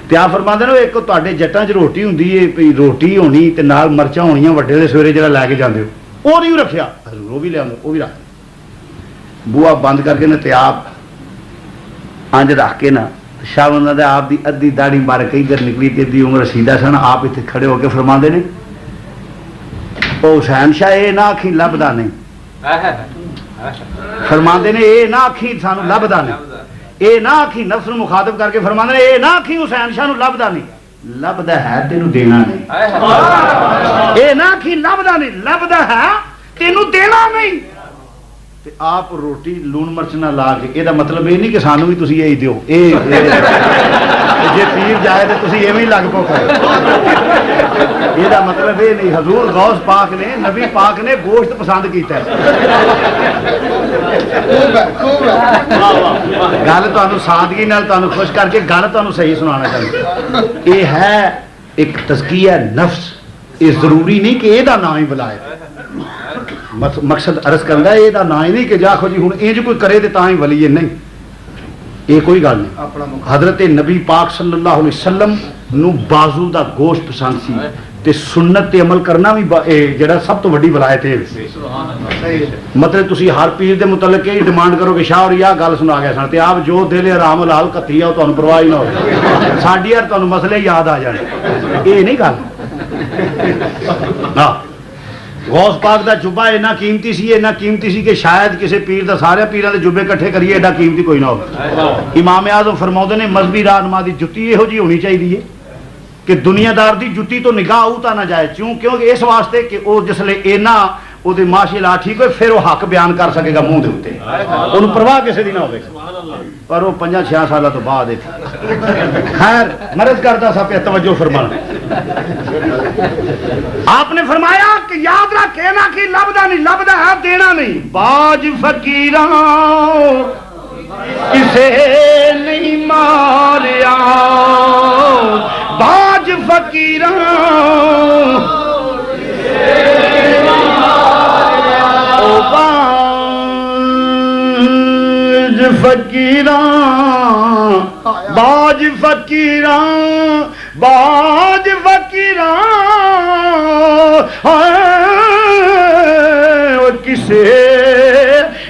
[SPEAKER 4] تے آپ فرماندے نے ایک تواڈے جٹاں چ روٹی ہوندی ہے روٹی ہونی تے نال مرچاں ہونیاں وڈے دے سویرے جڑا لے کے جاندے ہو وہ نہیں رکھیا حضور وہ بھی لے وہ بھی رکھ بوا بند کر کے نا تے آپ انج رکھ کے نا شاہ بندہ دے آپ دی ادھی داڑھی مبارک ادھر نکلی تے ادھی عمر رسیدہ سن آپ اتنے کھڑے ہو کے فرماندے نے او حسین شاہ اے نہ آکھی لبدا نہیں فرماندے نے اے نہ آکھی سانو لبدا نہیں اے نہ آکھی نفس نو مخاطب کر کے فرماندے نے اے نہ آکھی حسین شاہ نو لبدا نہیں لبدا ہے تینو دینا نہیں اے نہ آکھی لبدا نہیں لبدا ہے تینو دینا نہیں تے آپ روٹی لون مرچ نہ لا کے یہ مطلب یہ نہیں کہ سانو بھی تسی یہی دیو جے پیر جائے تو تسی ایویں لگ پو یہ مطلب یہ نہیں حضور غوث پاک نے نبی پاک نے گوشت پسند کیتا ہے گل تانوں سادگی نال تانوں خوش کر کے گل تانوں صحیح سنانا چاہتا یہ ہے ایک تزکیہ نفس یہ ضروری نہیں کہ یہ نام ہی بلائے مقصد عرض کرنا یہ نام ہی نہیں کہ جاخو جی ہوں انج کوئی کرے تو ہی ولی ہے نہیں یہ کوئی گل نہیں حضرت نبی پاک صلی اللہ علیہ وسلم نو بازو دا گوشت پسند سی تے سنت تے عمل کرنا بھی جڑا سب تو بڑی ولایت ہے مطلب تسی ہر پیر دے متعلق یہ ڈیمانڈ کرو کہ شاہ اور یہ گل سنا گیا سن تے آپ جو دل آرام لال کتی آ تانوں پرواہ ہی نہ ہو ساڈی یار تانوں مسئلے یاد آ جانے یہ نہیں گل ہاں غوث پاک دا جبہ اینا قیمتی سی کہ شاید کسی پیر دا سارے پیراں دے جبے کٹھے کریے ایڈا قیمتی کوئی نہ ہو۔ امام اعظم فرماؤندے نے مذہبی رہنما دی جُتی یہو جی ہونی چاہیے کہ دنیا دار دی جُتی تو نگاہ اوتا نہ جائے کیونکہ اس واسطے کہ وہ جسلے اینا وہ معاشی لا ٹھیک ہوئے پھر وہ حق بیان کر سکے گا منہ دے اوتے انہوں پرواہ کسی دی نہ ہوئے پر وہ 5-6 سالہ تو بعد خیر مرض کرتا سا پہ توجہ فرمانا آپ نے فرمایا کہ یاد رکھ کہنا کی لبدا نہیں لبدا ہے دینا نہیں باج فقیراں کسے نہیں ماریا باج فقیراں باج فقیراں باج فقیراں باج فقیراں کسے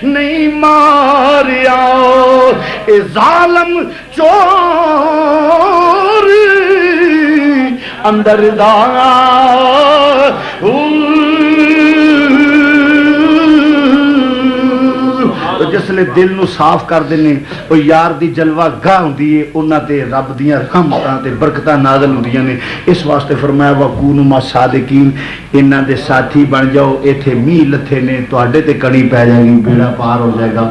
[SPEAKER 4] نہیں ماریا اے ظالم چور اندر دا جس لئے دل نو صاف کر دینے وہ یار دی جلوہ گاہ ہوں دیئے انہاں تے رب دیاں رحمتاں تے برکتاں نازل ہوں دیاں نے اس واسطے فرمایا وَكُونُوا مَعَ الصَّادِقِينَ انہاں دے ساتھی بن جاؤ ایتھے می لتھے نے تو اڈے تے کڑی پہ جائے گی بیڑا پار ہو جائے گا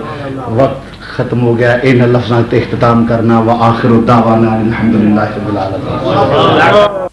[SPEAKER 4] وقت ختم ہو گیا ان لفظاں تے اختتام کرنا وآخر دعوانا الحمدللہ رب العالمین